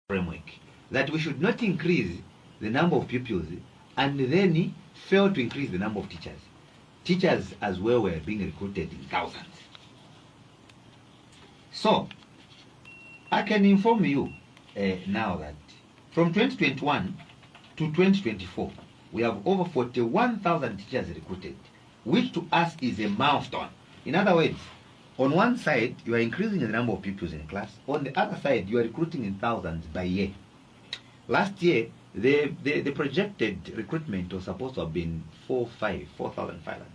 framework, that we should not increase the number of pupils and then fail to increase the number of teachers. Teachers as well were being recruited in thousands. So, I can inform you now that from 2021 to 2024, we have over 41,000 teachers recruited, which to us is a milestone. In other words, on one side, you are increasing the number of pupils in class. On the other side, you are recruiting in thousands by year. Last year, the projected recruitment was supposed to have been 4,500,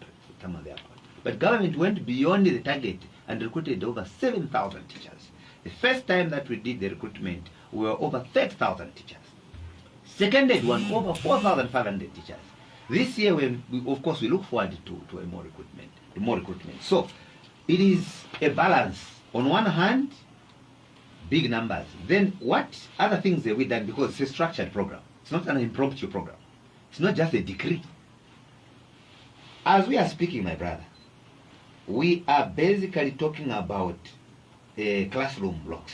somewhere there. But government went beyond the target and recruited over 7,000 teachers. The first time that we did the recruitment, we were over 30,000 teachers. Seconded one, over 4,500 teachers. This year, of course, we look forward to a more recruitment. So, it is a balance. On one hand, big numbers. Then what other things have we done? Because it's a structured program. It's not an impromptu program. It's not just a decree. As we are speaking, my brother, we are basically talking about classroom blocks.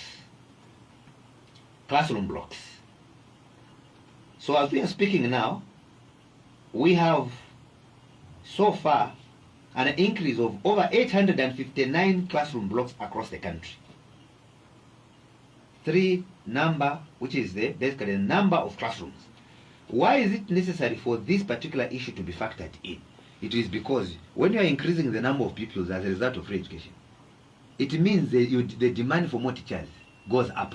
Classroom blocks. So as we are speaking now, we have so far an increase of over 859 classroom blocks across the country. Three number, which is basically the number of classrooms. Why is it necessary for this particular issue to be factored in? It is because when you are increasing the number of pupils as a result of free education, it means the demand for more teachers goes up.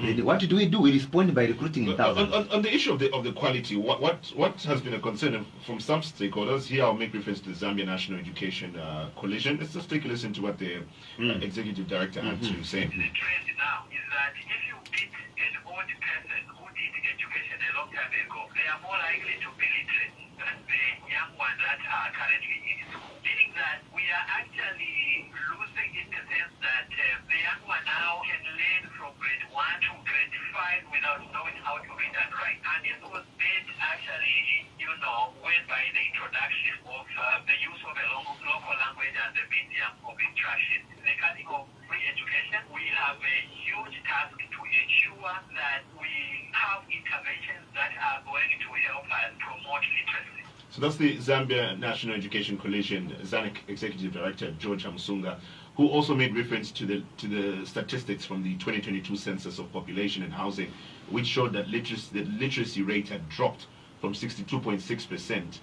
Then what do? We respond by recruiting in thousands. On the issue of the quality, what has been a concern from some stakeholders? Here I'll make reference to the Zambia National Education Coalition. Let's just take a listen to what the executive director had to say. The trend now is that if you meet an old person who did education a long time ago, they are more likely to be literate than the young ones that are currently in school. Meaning that we are actually losing in the sense that the young one now can learn from grade 1 to grade 5 without knowing how to read and write. And it was made actually, when by the introduction of the use of a local language as a medium of instruction. In the category of free education, we have a huge task to ensure that we have interventions that are going to help us promote literacy. So that's the Zambia National Education Coalition, ZANIC Executive Director George Hamsunga, who also made reference to the statistics from the 2022 Census of Population and Housing, which showed that the literacy rate had dropped from 62.6%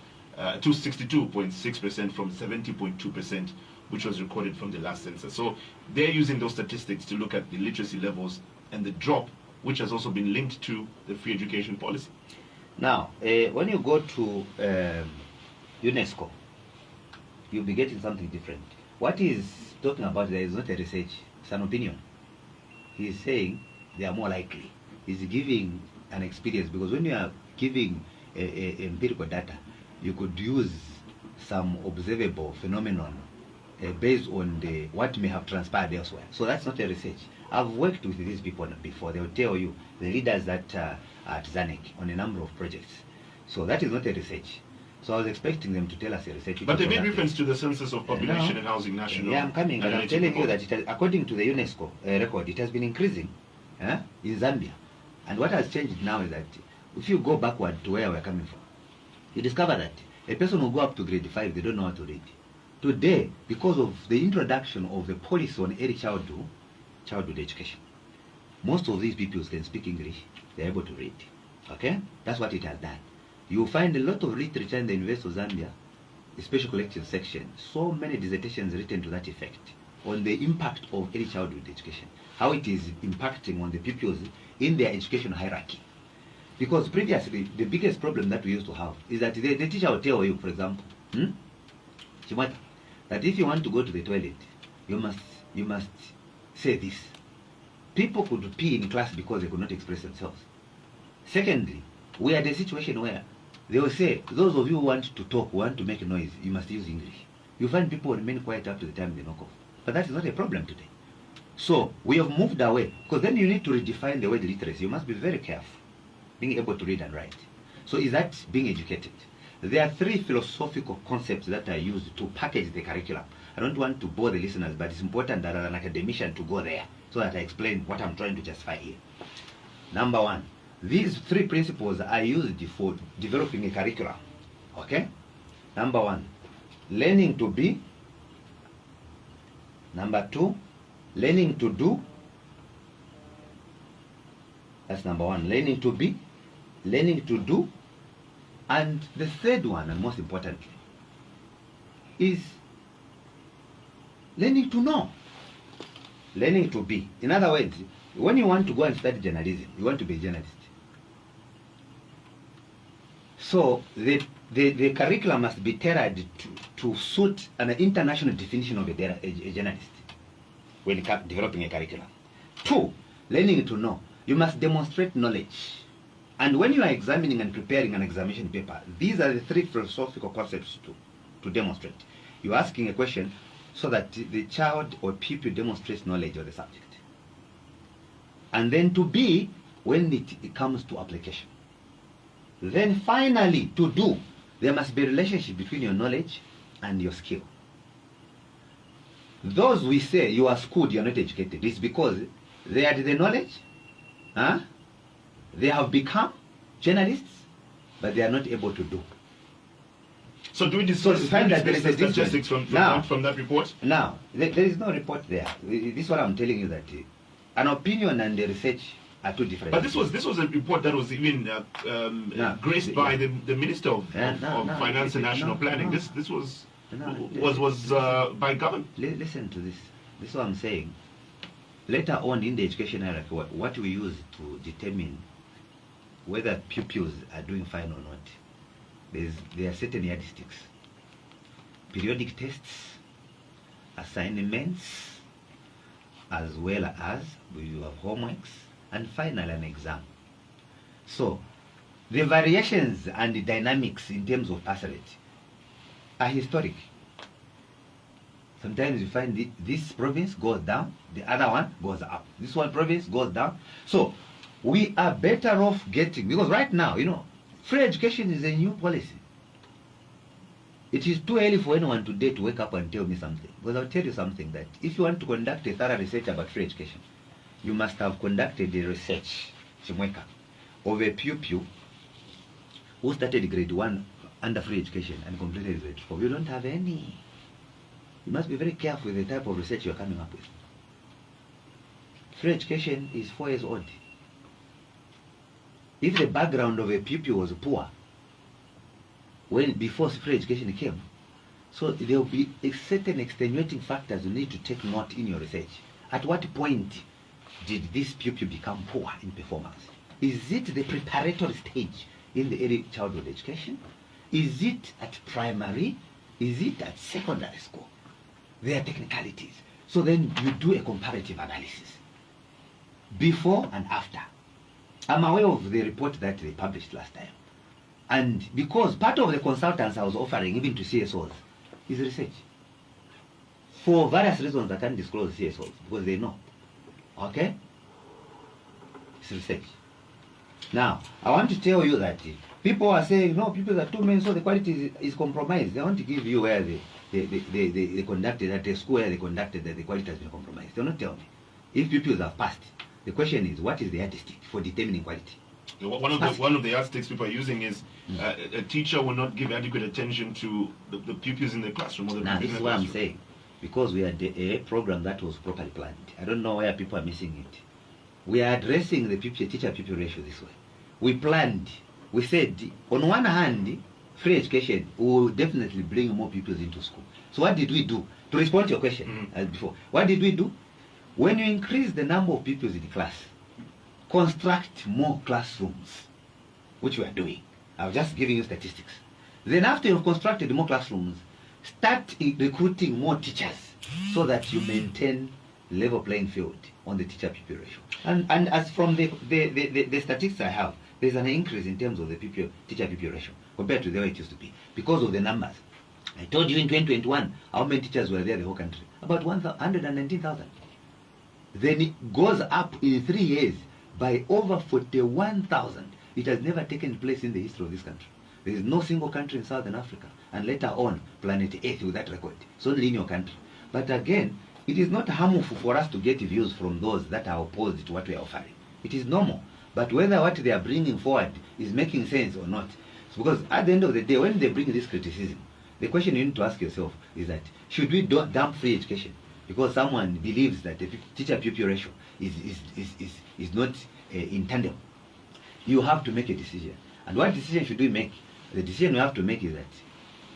to 62.6% from 70.2%, which was recorded from the last census. So they're using those statistics to look at the literacy levels and the drop, which has also been linked to the free education policy. Now, when you go to UNESCO, you'll be getting something different. What he's talking about there is not a research, it's an opinion. He's saying they are more likely. He's giving an experience, because when you are giving empirical data, you could use some observable phenomenon based on what may have transpired elsewhere. So that's not a research. I've worked with these people before. They will tell you, the leaders that at ZANIC, on a number of projects. So that is not a research. So I was expecting them to tell us a research. But they made reference to the Census of Population and Housing National. Yeah, I'm coming, and I'm telling you that it has, according to the UNESCO record, it has been increasing in Zambia. And what has changed now is that if you go backward to where we're coming from, you discover that a person will go up to grade 5, they don't know how to read. Today, because of the introduction of the policy on early childhood education, most of these people can speak English, they're able to read. Okay? That's what it has done. You'll find a lot of literature in the University of Zambia, the special collections section, so many dissertations written to that effect on the impact of early childhood education, how it is impacting on the pupils in their education hierarchy. Because previously, the biggest problem that we used to have is that the teacher will tell you, for example, Chimata, that if you want to go to the toilet, you must say this. People could pee in class because they could not express themselves. Secondly, we are in a situation where they will say, those of you who want to talk, who want to make noise, you must use English. You find people remain quiet up to the time they knock off. But that is not a problem today. So we have moved away, because then you need to redefine the word literacy. You must be very careful, being able to read and write. So is that being educated? There are three philosophical concepts that are used to package the curriculum. I don't want to bore the listeners, but it's important that as an academician to go there so that I explain what I'm trying to justify here. Number one, these three principles are used for developing a curriculum. Okay? Number one, learning to be. Number two, learning to do. That's number one, learning to be, learning to do. And the third one, and most importantly, is learning to know. Learning to be. In other words, when you want to go and study journalism, you want to be a journalist. So the curriculum must be tailored to suit an international definition of a journalist when developing a curriculum. Two, learning to know. You must demonstrate knowledge. And when you are examining and preparing an examination paper, these are the three philosophical concepts to demonstrate. You're asking a question so that the child or pupil demonstrates knowledge of the subject. And then to be when it comes to application. Then finally, to do, there must be a relationship between your knowledge and your skill. Those we say you are schooled, you are not educated, it's because they had the knowledge, they have become journalists, but they are not able to do. So do we discuss So find that there is a statistics from that report? Now, there is no report there. This is what I'm telling you, that an opinion and the research are two different. But this was a report that was even graced by the Minister of Finance and National Planning. This was by government. Listen to this. This is what I'm saying. Later on in the education area, what we use to determine whether pupils are doing fine or not, there are certain yardsticks. Periodic tests, assignments, as well as you have homeworks, and finally an exam. So the variations and the dynamics in terms of pass rate are historic. Sometimes you find this province goes down, the other one goes up. This one province goes down. So we are better off getting, because right now, free education is a new policy. It is too early for anyone today to wake up and tell me something. Because I'll tell you something, that if you want to conduct a thorough research about free education, you must have conducted a research, Simuuwe, of a pupil who started grade 1 under free education and completed grade 4. You don't have any. You must be very careful with the type of research you're coming up with. Free education is 4 years old. If the background of a pupil was poor, before free education came, so there will be certain extenuating factors you need to take note in your research. At what point did this pupil become poor in performance? Is it the preparatory stage in the early childhood education? Is it at primary? Is it at secondary school? There are technicalities. So then you do a comparative analysis, before and after. I'm aware of the report that they published last time. And because part of the consultants I was offering, even to CSOs, is research. For various reasons, I can't disclose CSOs, because they know. Okay? It's research. Now, I want to tell you that people are saying, no, people are too many, so the quality is compromised. They want to give you where they conducted, at the school where they conducted, that the quality has been compromised. They'll not tell me. If pupils have passed, the question is, what is the yardstick for determining quality? One of the yardsticks people are using is a teacher will not give adequate attention to the pupils in the classroom. Or the now, this is what I'm saying. Because we had a program that was properly planned. I don't know where people are missing it. We are addressing the teacher-pupil ratio this way. We planned. We said, on one hand, free education will definitely bring more pupils into school. So what did we do? To respond to your question as before, what did we do? When you increase the number of pupils in the class, construct more classrooms, which we are doing. I was just giving you statistics. Then after you've constructed more classrooms, start recruiting more teachers so that you maintain level playing field on the teacher-pupil ratio. And as from the statistics I have, there's an increase in terms of the teacher-pupil ratio compared to the way it used to be because of the numbers. I told you in 2021 how many teachers were there in the whole country. About 119,000. Then it goes up in 3 years by over 41,000. It has never taken place in the history of this country. There is no single country in Southern Africa, and later on, planet Earth with that record. It's only in your country. But again, it is not harmful for us to get views from those that are opposed to what we are offering. It is normal. but whether what they are bringing forward is making sense or not. So because at the end of the day, when they bring this criticism, the question you need to ask yourself is that, should we dump free education because someone believes that the teacher-pupil ratio is not in tandem? You have to make a decision. And what decision should we make? The decision we have to make is that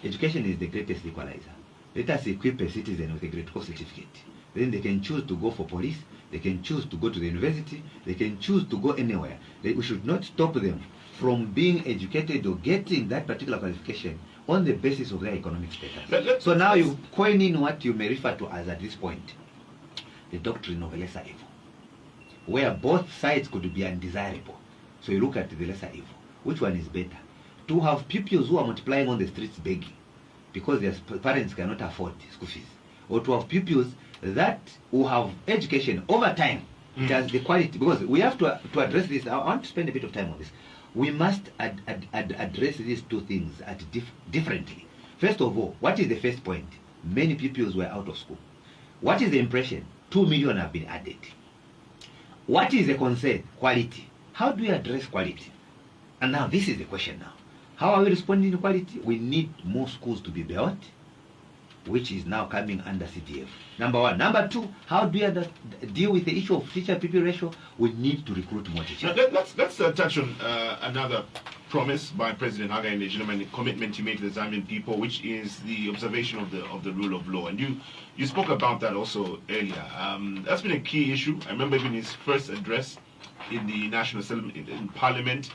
education is the greatest equalizer. Let us equip a citizen with a grade 12 certificate. Then they can choose to go for police, they can choose to go to the university, they can choose to go anywhere. We should not stop them from being educated or getting that particular qualification on the basis of their economic status. So now you coin in what you may refer to as, at this point, the doctrine of a lesser evil, where both sides could be undesirable. So you look at the lesser evil. Which one is better? To have pupils who are multiplying on the streets begging because their parents cannot afford school fees, or to have pupils that who have education over time. It has the quality, because we have to address this. I want to spend a bit of time on this. We must address these two things differently. First of all, what is the first point? Many pupils were out of school. What is the impression? 2 million have been added. What is the concern? Quality. How do we address quality? And now this is the question now. How are we responding to quality? We need more schools to be built, which is now coming under CDF. Number one. Number two, how do we deal with the issue of teacher-pupil ratio? We need to recruit more teachers. Now, let's touch on another promise by President Hakainde Hichilema and the commitment he made to the Zambian people, which is the observation of the rule of law. And you spoke about that also earlier. That's been a key issue. I remember even his first address in the National Assembly, in Parliament,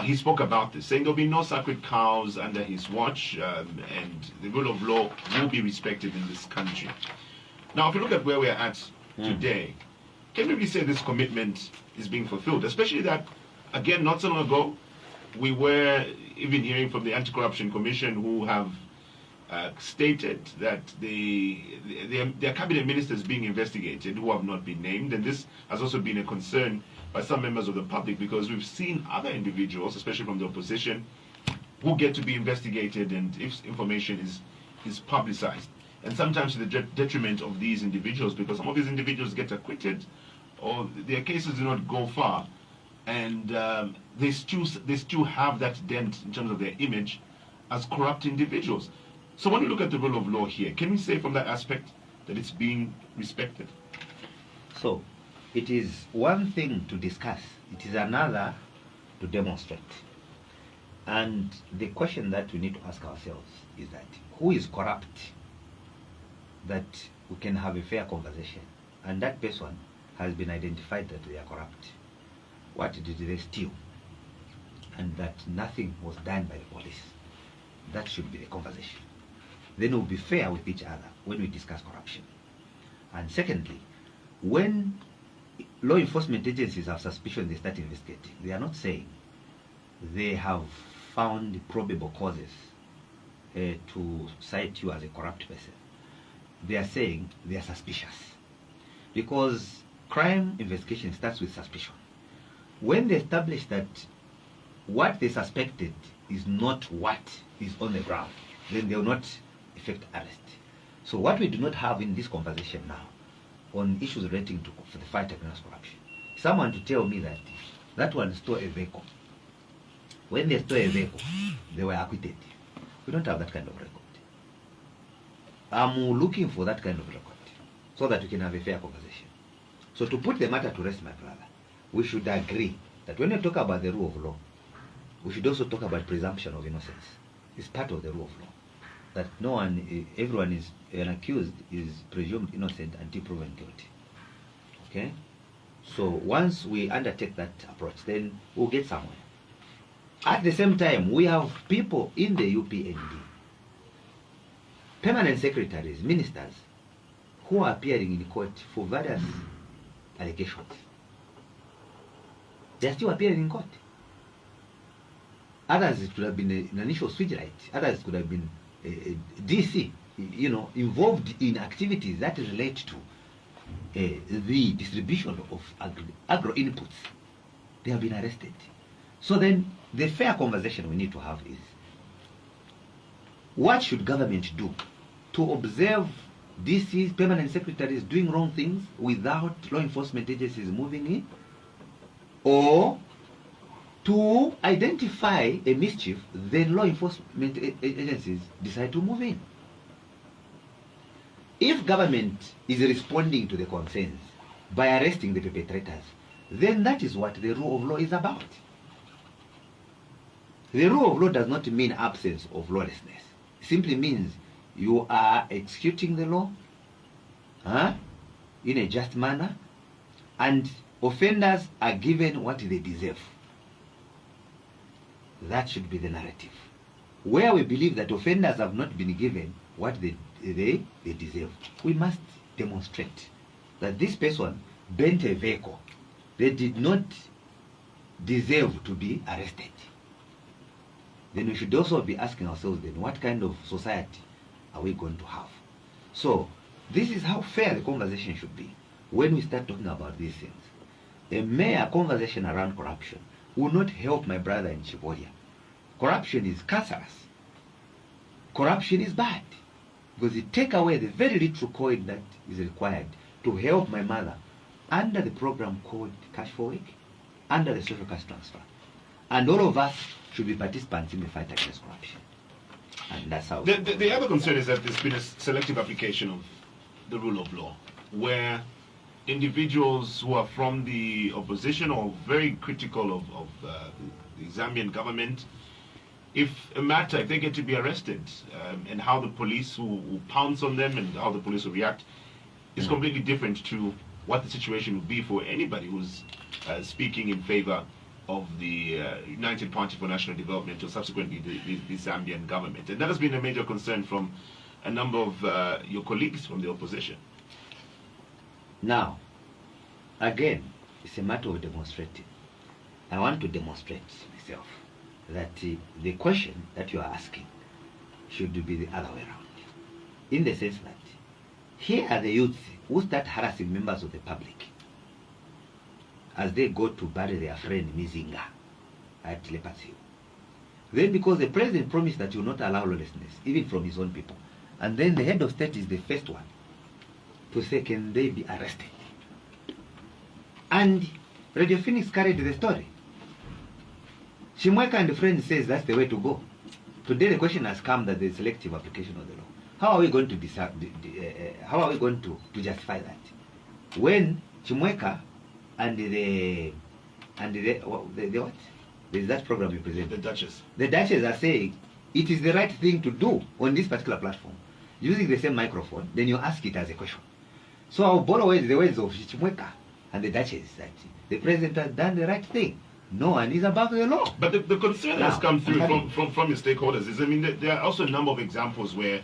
he spoke about this, saying there'll be no sacred cows under his watch, and the rule of law will be respected in this country. Now, if you look at where we're at today, can we really say this commitment is being fulfilled? Especially that, again, not so long ago, we were even hearing from the Anti-Corruption Commission, who have stated that their cabinet ministers being investigated who have not been named, and this has also been a concern by some members of the public, because we've seen other individuals, especially from the opposition, who get to be investigated, and if information is publicized, and sometimes to the detriment of these individuals, because some of these individuals get acquitted or their cases do not go far, and they still have that dent in terms of their image as corrupt individuals. So when we look at the rule of law here, can we say from that aspect that it's being respected? So it is one thing to discuss, it is another to demonstrate. And the question that we need to ask ourselves is that, who is corrupt that we can have a fair conversation? And that person has been identified that they are corrupt. What did they steal? And that nothing was done by the police. That should be the conversation. Then we'll be fair with each other when we discuss corruption. And secondly, when law enforcement agencies have suspicion, they start investigating. They are not saying they have found probable causes to cite you as a corrupt person. They are saying they are suspicious. Because crime investigation starts with suspicion. When they establish that what they suspected is not what is on the ground, then they will not effect arrest. So what we do not have in this conversation now on issues relating to the fight against corruption, someone to tell me that that one stole a vehicle. When they stole a vehicle, they were acquitted. We don't have that kind of record. I'm looking for that kind of record so that we can have a fair conversation. So to put the matter to rest, my brother, we should agree that when we talk about the rule of law, we should also talk about presumption of innocence. It's part of the rule of law. That no one, everyone is an accused is presumed innocent until proven guilty. Okay? So once we undertake that approach, then we'll get somewhere. At the same time, we have people in the UPND, permanent secretaries, ministers, who are appearing in court for various allegations. They are still appearing in court. Others, it could have been an initial switch light. Others could have been DC, involved in activities that relate to the distribution of agro inputs. They have been arrested. So then, the fair conversation we need to have is, what should government do to observe DCs, permanent secretaries doing wrong things without law enforcement agencies moving in? or to identify a mischief, then law enforcement agencies decide to move in. If government is responding to the concerns by arresting the perpetrators, then that is what the rule of law is about. The rule of law does not mean absence of lawlessness. It simply means you are executing the law in a just manner, and offenders are given what they deserve. That should be the narrative. Where we believe that offenders have not been given what they deserve, we must demonstrate that this person bent a vehicle. They did not deserve to be arrested. Then we should also be asking ourselves then, what kind of society are we going to have? So this is how fair the conversation should be when we start talking about these things. A mere conversation around corruption will not help my brother in Chiboya. Corruption is cancerous. Corruption is bad because it takes away the very little coin that is required to help my mother under the program called Cash for Week, under the social cash transfer. And all of us should be participants in the fight against corruption. And that's how... The other concern is that there's been a selective application of the rule of law, where individuals who are from the opposition or very critical of the Zambian government, if they get to be arrested, and how the police will pounce on them and how the police will react is completely different to what the situation would be for anybody who's speaking in favor of the United Party for National Development, or subsequently the Zambian government. And that has been a major concern from a number of your colleagues from the opposition. Now, again, it's a matter of demonstrating. I want to demonstrate myself that the question that you are asking should be the other way around. In the sense that here are the youths who start harassing members of the public as they go to bury their friend Mizinga at Lepas Hill. Then because the president promised that he will not allow lawlessness, even from his own people, and then the head of state is the first one to say, can they be arrested? And Radio Phoenix carried the story. Simuuwe and the friend says that's the way to go. Today the question has come that there is selective application of the law. How are we going to justify that? When Simuuwe and the what? There's that program you presented. The Duchess. The Duchess are saying it is the right thing to do on this particular platform. Using the same microphone, then you ask it as a question. So I'll borrow the words of Simuuwe and the Duchess that the president has done the right thing. No one is above the law. But the concern that has come through from your stakeholders is, I mean, there are also a number of examples where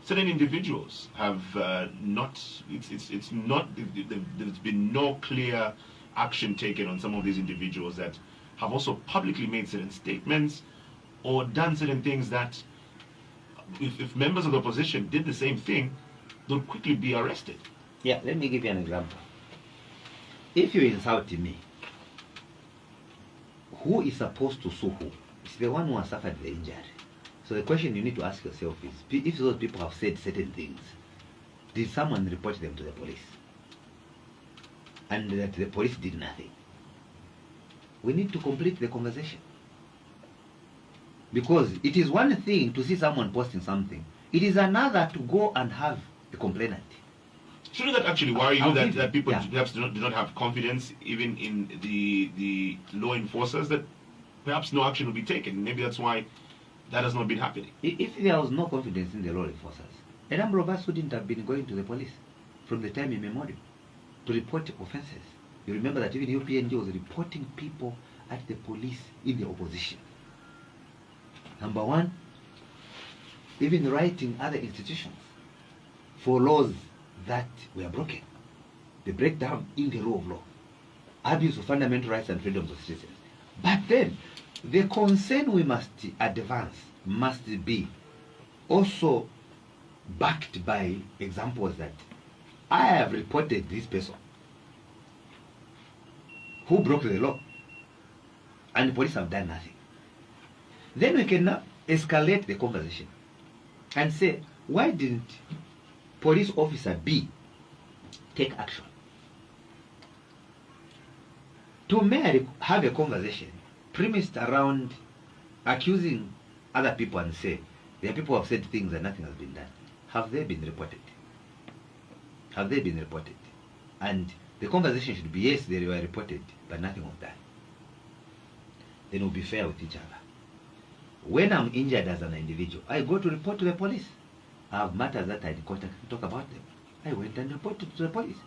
certain individuals have there's been no clear action taken on some of these individuals that have also publicly made certain statements or done certain things that if members of the opposition did the same thing, they'll quickly be arrested. Yeah, let me give you an example. If you insult me, who is supposed to sue who? It's the one who has suffered the injury. So the question you need to ask yourself is, if those people have said certain things, did someone report them to the police? And that the police did nothing. We need to complete the conversation. Because it is one thing to see someone posting something. It is another to go and have a complainant. Shouldn't that actually worry you that people perhaps do not have confidence even in the law enforcers, that perhaps no action will be taken? Maybe that's why that has not been happening. If there was no confidence in the law enforcers, a number of us wouldn't have been going to the police from the time immemorial to report offences. You remember that even UPND was reporting people at the police in the opposition. Number one, even writing other institutions for laws that were broken. The breakdown in the rule of law. Abuse of fundamental rights and freedoms of citizens. But then, the concern we must advance must be also backed by examples that I have reported this person who broke the law and the police have done nothing. Then we can now escalate the conversation and say, why didn't police officer B take action? to merely have a conversation premised around accusing other people and say, there are people who have said things and nothing has been done. Have they been reported? Have they been reported? And the conversation should be, yes, they were reported, but nothing was done. Then we'll be fair with each other. When I'm injured as an individual, I go to report to the police. I have matters that I talk about them. I went and reported to the police.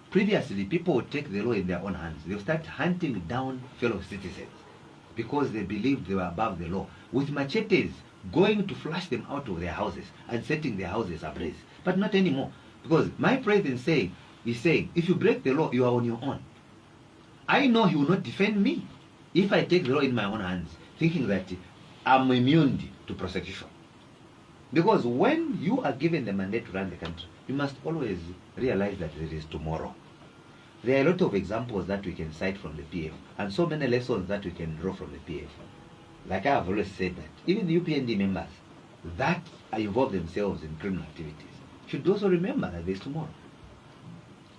Previously, people would take the law in their own hands. They would start hunting down fellow citizens because they believed they were above the law, with machetes going to flush them out of their houses and setting their houses ablaze. But not anymore, because my president is saying, if you break the law, you are on your own. I know he will not defend me if I take the law in my own hands, thinking that I'm immune to prosecution. Because when you are given the mandate to run the country, you must always realize that there is tomorrow. There are a lot of examples that we can cite from the PF, and so many lessons that we can draw from the PF. Like I have always said, that even the UPND members that involve themselves in criminal activities should also remember that there is tomorrow.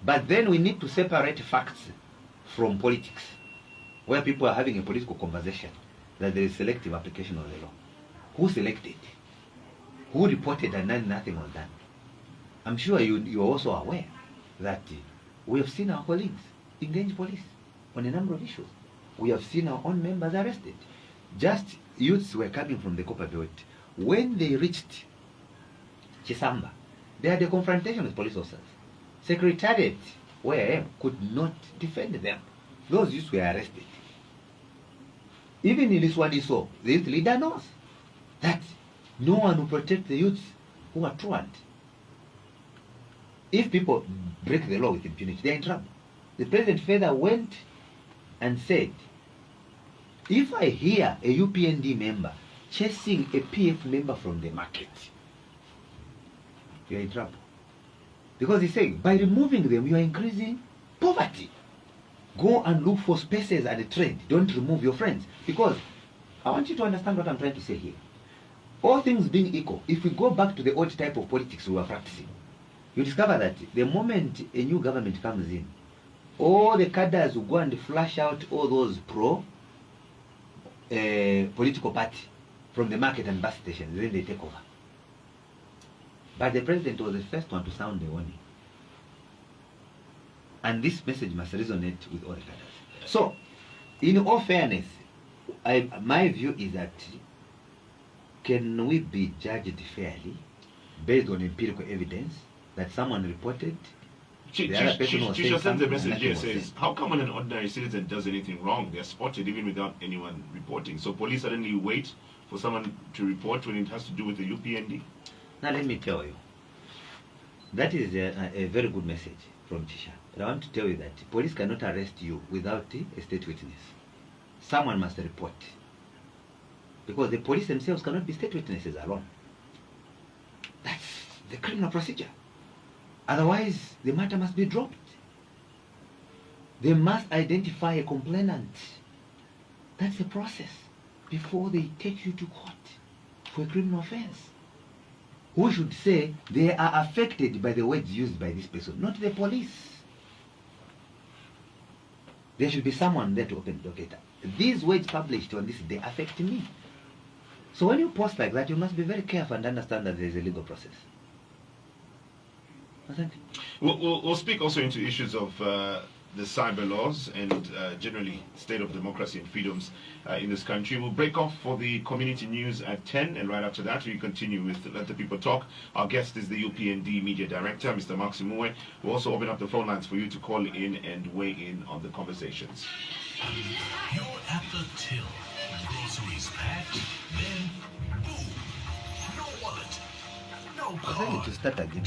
But then we need to separate facts from politics, where people are having a political conversation that there is selective application of the law. Who selected? Who reported and then nothing was done? I'm sure you are also aware that we have seen our colleagues engage police on a number of issues. We have seen our own members arrested. Just youths were coming from the Copper Belt. When they reached Chisamba, they had a confrontation with police officers. Secretariat, where I am, could not defend them. Those youths were arrested. Even in Liswaniso, the youth leader knows that no one will protect the youths who are truant. If people break the law with impunity, they are in trouble. The president further went and said, if I hear a UPND member chasing a PF member from the market, you are in trouble. Because he's saying, by removing them, you are increasing poverty. Go and look for spaces and trade. Don't remove your friends. Because I want you to understand what I'm trying to say here. All things being equal, if we go back to the old type of politics we were practicing, you discover that the moment a new government comes in, all the cadres will go and flush out all those political party from the market and bus stations, then they take over. But the president was the first one to sound the warning. And this message must resonate with all the cadres. So, in all fairness, my view is that can we be judged fairly based on empirical evidence that someone reported? Chisha sends a message here, says, how come when an ordinary citizen does anything wrong, they're spotted even without anyone reporting? So police suddenly wait for someone to report when it has to do with the UPND? Now let me tell you, that is a very good message from Chisha. But I want to tell you that police cannot arrest you without a state witness. Someone must report. Because the police themselves cannot be state witnesses alone. That's the criminal procedure. Otherwise, the matter must be dropped. They must identify a complainant. That's the process before they take you to court for a criminal offense. Who should say they are affected by the words used by this person, not the police. There should be someone there to open the docket. These words published on this day affect me. So when you post like that, you must be very careful and understand that there is a legal process. Thank you. We'll speak also into issues of the cyber laws and generally state of democracy and freedoms in this country. We'll break off for the community news at 10, and right after that we continue with Let the People Talk. Our guest is the UPND Media Director, Mr. Simuuwe. We'll also open up the phone lines for you to call in and weigh in on the conversations. You're at the till. Groceries packed, then boom. No wallet. No card.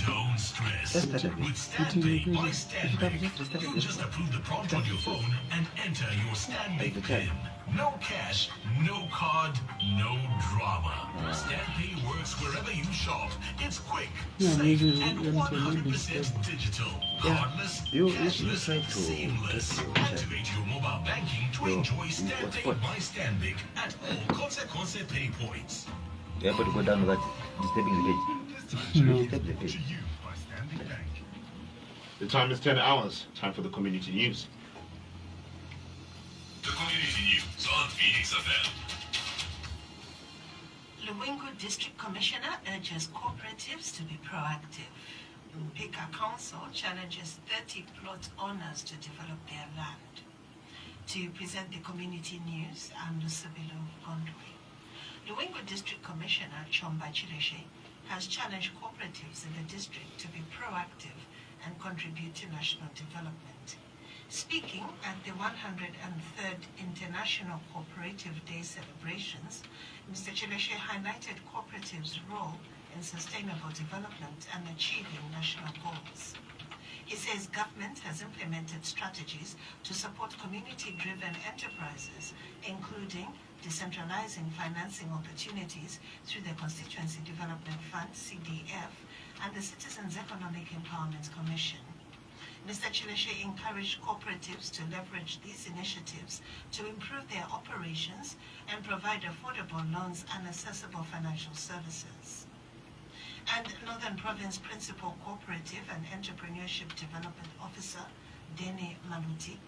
Don't stress. With StanPay by StanBank, you just approve the prompt on your phone and enter your StanBank PIN. No cash, no card, no drama. StanPay works wherever you shop. It's quick, safe, and 100% digital. Cardless, cashless, seamless. Activate your mobile banking to enjoy StanPay by StanBank at all Consequence Pay points. You have to go down to that disturbing the page. Disturb the page. The time is 10 hours. Time for the community news. The community news on Phoenix FM. Luwingu District Commissioner urges cooperatives to be proactive. Mpika Council challenges 30 plot owners to develop their land. To present the community news, I'm Lucibilo Gondwe. Luwingu District Commissioner Chomba Chileshe has challenged cooperatives in the district to be proactive and contribute to national development. Speaking at the 103rd International Cooperative Day celebrations, Mr. Chileshe highlighted cooperatives' role in sustainable development and achieving national goals. He says government has implemented strategies to support community-driven enterprises, including decentralizing financing opportunities through the Constituency Development Fund, CDF, and the Citizens Economic Empowerment Commission. Mr. Chileshe encouraged cooperatives to leverage these initiatives to improve their operations and provide affordable loans and accessible financial services. And Northern Province Principal Cooperative and Entrepreneurship Development Officer, Dene Maluti,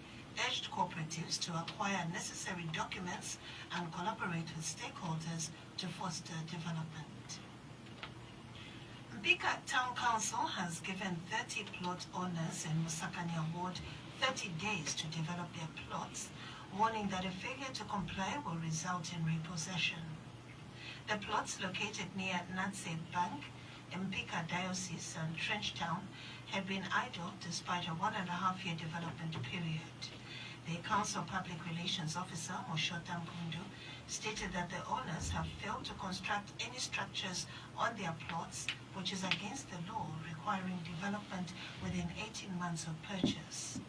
urged cooperatives to acquire necessary documents and collaborate with stakeholders to foster development. Mbika Town Council has given 30 plot owners in Musakanya Ward 30 days to develop their plots, warning that a failure to comply will result in repossession. The plots located near Natse Bank, Mbika Diocese and Trench Town have been idle despite a 1.5-year development period. The Council Public Relations Officer, Moshota Mpundu, stated that the owners have failed to construct any structures on their plots, which is against the law requiring development within 18 months of purchase.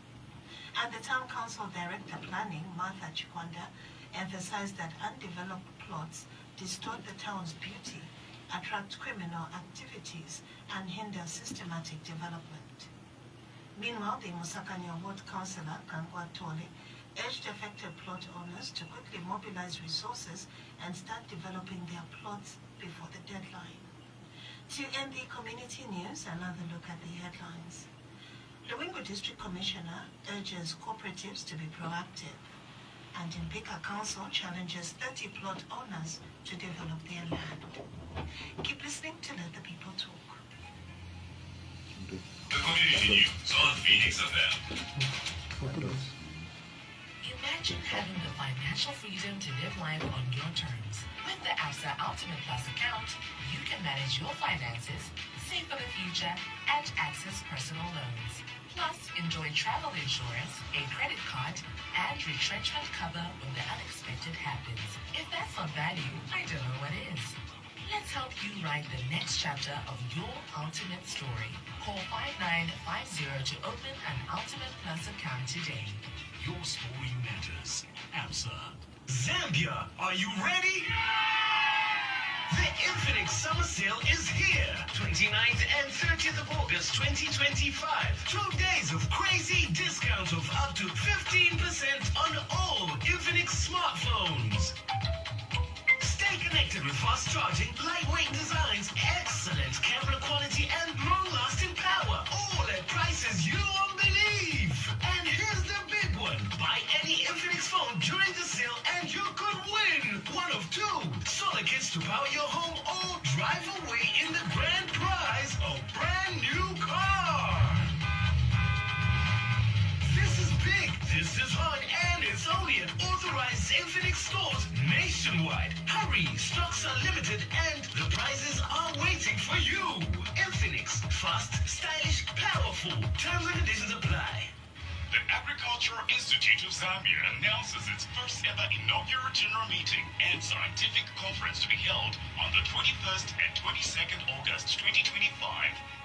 And the Town Council Director Planning, Martha Chikwanda, emphasized that undeveloped plots distort the town's beauty, attract criminal activities, and hinder systematic development. Meanwhile, the Musakanya Ward Councillor, Kangwa Tole, urged affected plot owners to quickly mobilize resources and start developing their plots before the deadline. To end the community news, another look at the headlines. Luwingu District Commissioner urges cooperatives to be proactive, and Mbika Council challenges 30 plot owners to develop their land. Keep listening to Let the People Talk. The community news on Phoenix FM. Imagine having the financial freedom to live life on your terms. With the ABSA Ultimate Plus account, you can manage your finances, save for the future, and access personal loans. Plus, enjoy travel insurance, a credit card, and retrenchment cover when the unexpected happens. If that's not value, I don't know what is. Let's help you write the next chapter of your ultimate story. Call 5950 to open an Ultimate Plus account today. Your story matters. ABSA. Zambia, are you ready? The Infinix Summer Sale is here. 29th and 30th of August 2025. 2 days of crazy discount of up to 15% on all Infinix smartphones. Stay connected with fast charging, lightweight designs, excellent camera quality, and long-lasting power. All at prices you won't believe. And here's the big one. Buy any Infinix phone during the sale and you could win one of 2 solar kits to power your home or drive away in the grand prize of brand new car. This is big, this is hard, and it's only at authorized Infinix stores nationwide. Hurry, stocks are limited and the prizes are waiting for you. Infinix, fast, stylish, powerful. Terms and conditions apply. The Agricultural Institute of Zambia announces its first ever inaugural general meeting and scientific conference to be held on the 21st and 22nd August 2025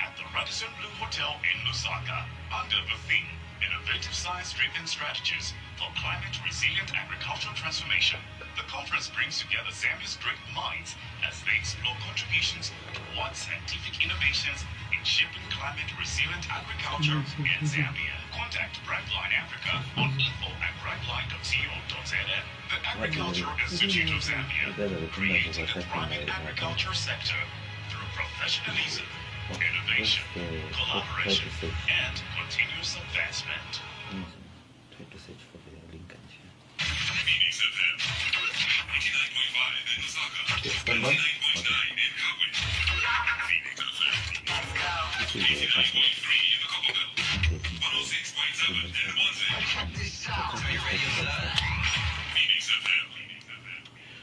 at the Radisson Blue Hotel in Lusaka under the theme Innovative Science-Driven Strategies for Climate-Resilient Agricultural Transformation. The conference brings together Zambia's great minds as they explore contributions towards scientific innovations in shaping climate-resilient agriculture in Zambia. Contact Brightline Africa on info@brightline.co.za. The Agricultural Institute of Zambia, creating the thriving agriculture sector through professionalism, innovation, collaboration, and continuous advancement. Try to search for the link and share. Okay. This is the password.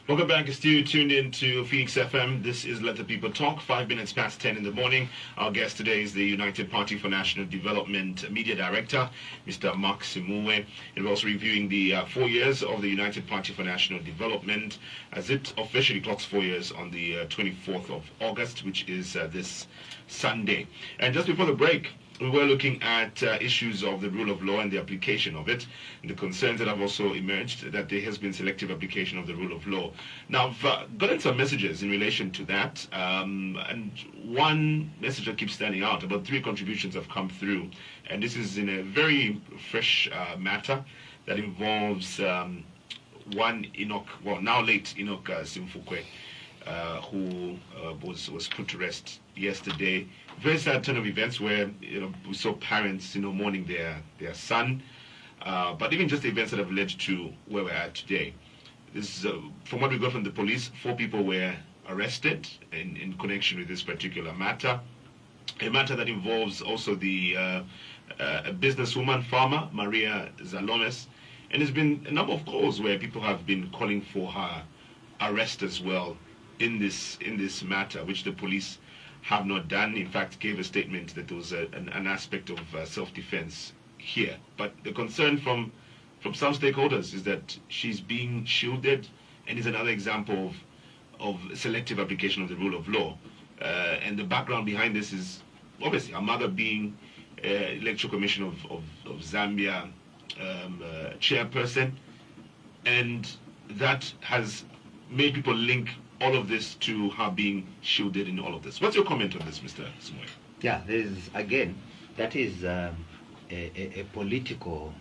Welcome back. It's you tuned in to Phoenix FM. This is Let the People Talk, 5 minutes past 10 in the morning. Our guest today is the United Party for National Development Media Director, Mr. Mark Simuuwe. And we're also reviewing the 4 years of the United Party for National Development as it officially clocks 4 years on the 24th of August, which is this Sunday. And just before the break, we were looking at issues of the rule of law and the application of it, and the concerns that have also emerged that there has been selective application of the rule of law. Now, I've gotten some messages in relation to that, and one message that keeps standing out, about 3 contributions have come through, and this is in a very fresh matter that involves one Enoch, well, now late Enoch Simuuwe, who was put to rest yesterday. Very sad turn of events where we saw parents mourning their son, but even just the events that have led to where we're at today. This from what we got from the police, 4 people were arrested in connection with this particular matter, a matter that involves also the a businesswoman, farmer Maria Zalomes, and there's been a number of calls where people have been calling for her arrest as well in this matter, which the police have not done. In fact, gave a statement that there was an aspect of self-defense here. But the concern from some stakeholders is that she's being shielded, and is another example of selective application of the rule of law. And the background behind this is obviously her mother being Electoral Commission of Zambia chairperson, and that has made people link all of this to her being shielded in all of this. What's your comment on this, Mr. Simuuwe? Yeah, there is, again, that is a political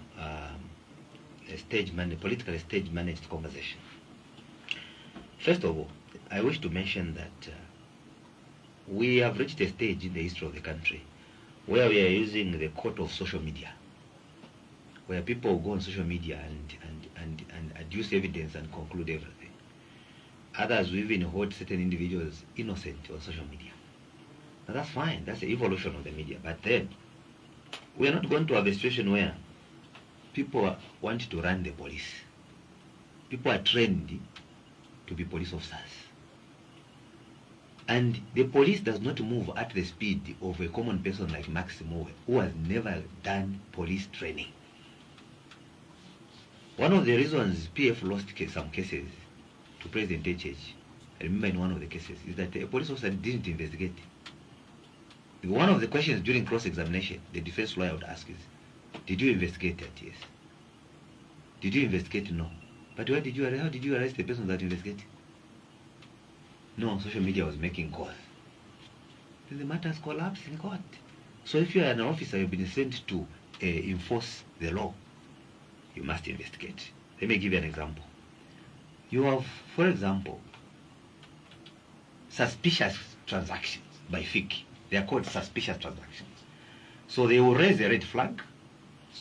politically stage managed conversation. First of all, I wish to mention that we have reached a stage in the history of the country where we are using the court of social media, where people go on social media and adduce evidence and conclude everything. Others will even hold certain individuals innocent on social media. Now that's fine, that's the evolution of the media. But then, we are not going to have a situation where people want to run the police. People are trained to be police officers. And the police does not move at the speed of a common person like Mark Simuuwe, who has never done police training. One of the reasons PF lost some cases to President HH, I remember in one of the cases, is that a police officer didn't investigate. One of the questions during cross-examination, the defense lawyer would ask is, did you investigate that? Yes. Did you investigate? No. But how did you arrest the person that investigated? No, social media was making calls. Then the matters collapsed in court. So if you are an officer, you've been sent to enforce the law, you must investigate. Let me give you an example. You have, for example, suspicious transactions by FIC. They are called suspicious transactions. So they will raise a red flag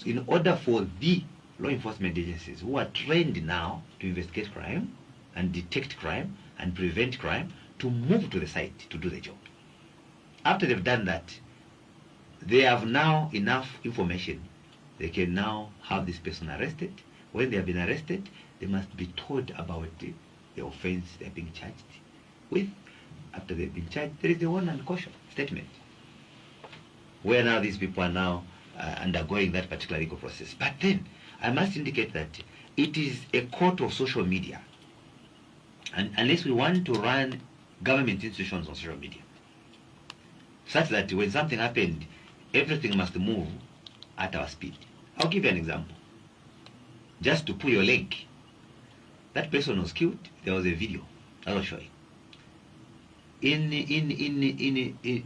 in order for the law enforcement agencies who are trained now to investigate crime and detect crime and prevent crime to move to the site to do the job. After they've done that, they have now enough information. They can now have this person arrested. When they have been arrested, they must be told about the offense they are being charged with. After they've been charged, there is the warn and caution statement, where now these people are now undergoing that particular legal process. But then, I must indicate that it is a court of social media. And unless we want to run government institutions on social media, such that when something happened, everything must move at our speed. I'll give you an example. Just to pull your leg. That person was killed. There was a video. I'll show you. In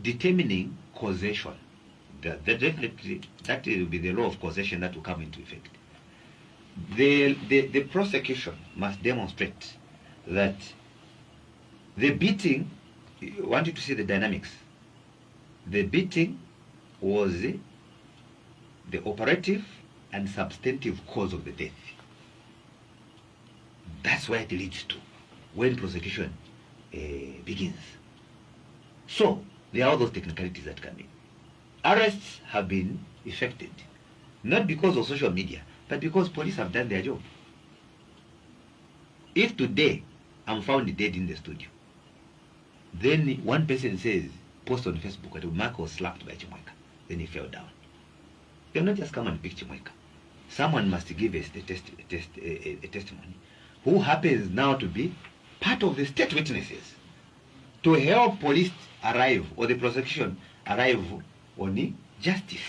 determining causation, definitely that will be the law of causation that will come into effect. The prosecution must demonstrate that the beating, I want you to see the dynamics. The beating was the operative and substantive cause of the death. That's where it leads to when prosecution begins. So there are all those technicalities that come in. Arrests have been effected, not because of social media, but because police have done their job. If today I'm found dead in the studio, then one person says, post on Facebook that Mark was slapped by Chimweka, then he fell down. They'll not just come and pick Chimweka. Someone must give a testimony who happens now to be part of the state witnesses to help police arrive or the prosecution arrive on justice,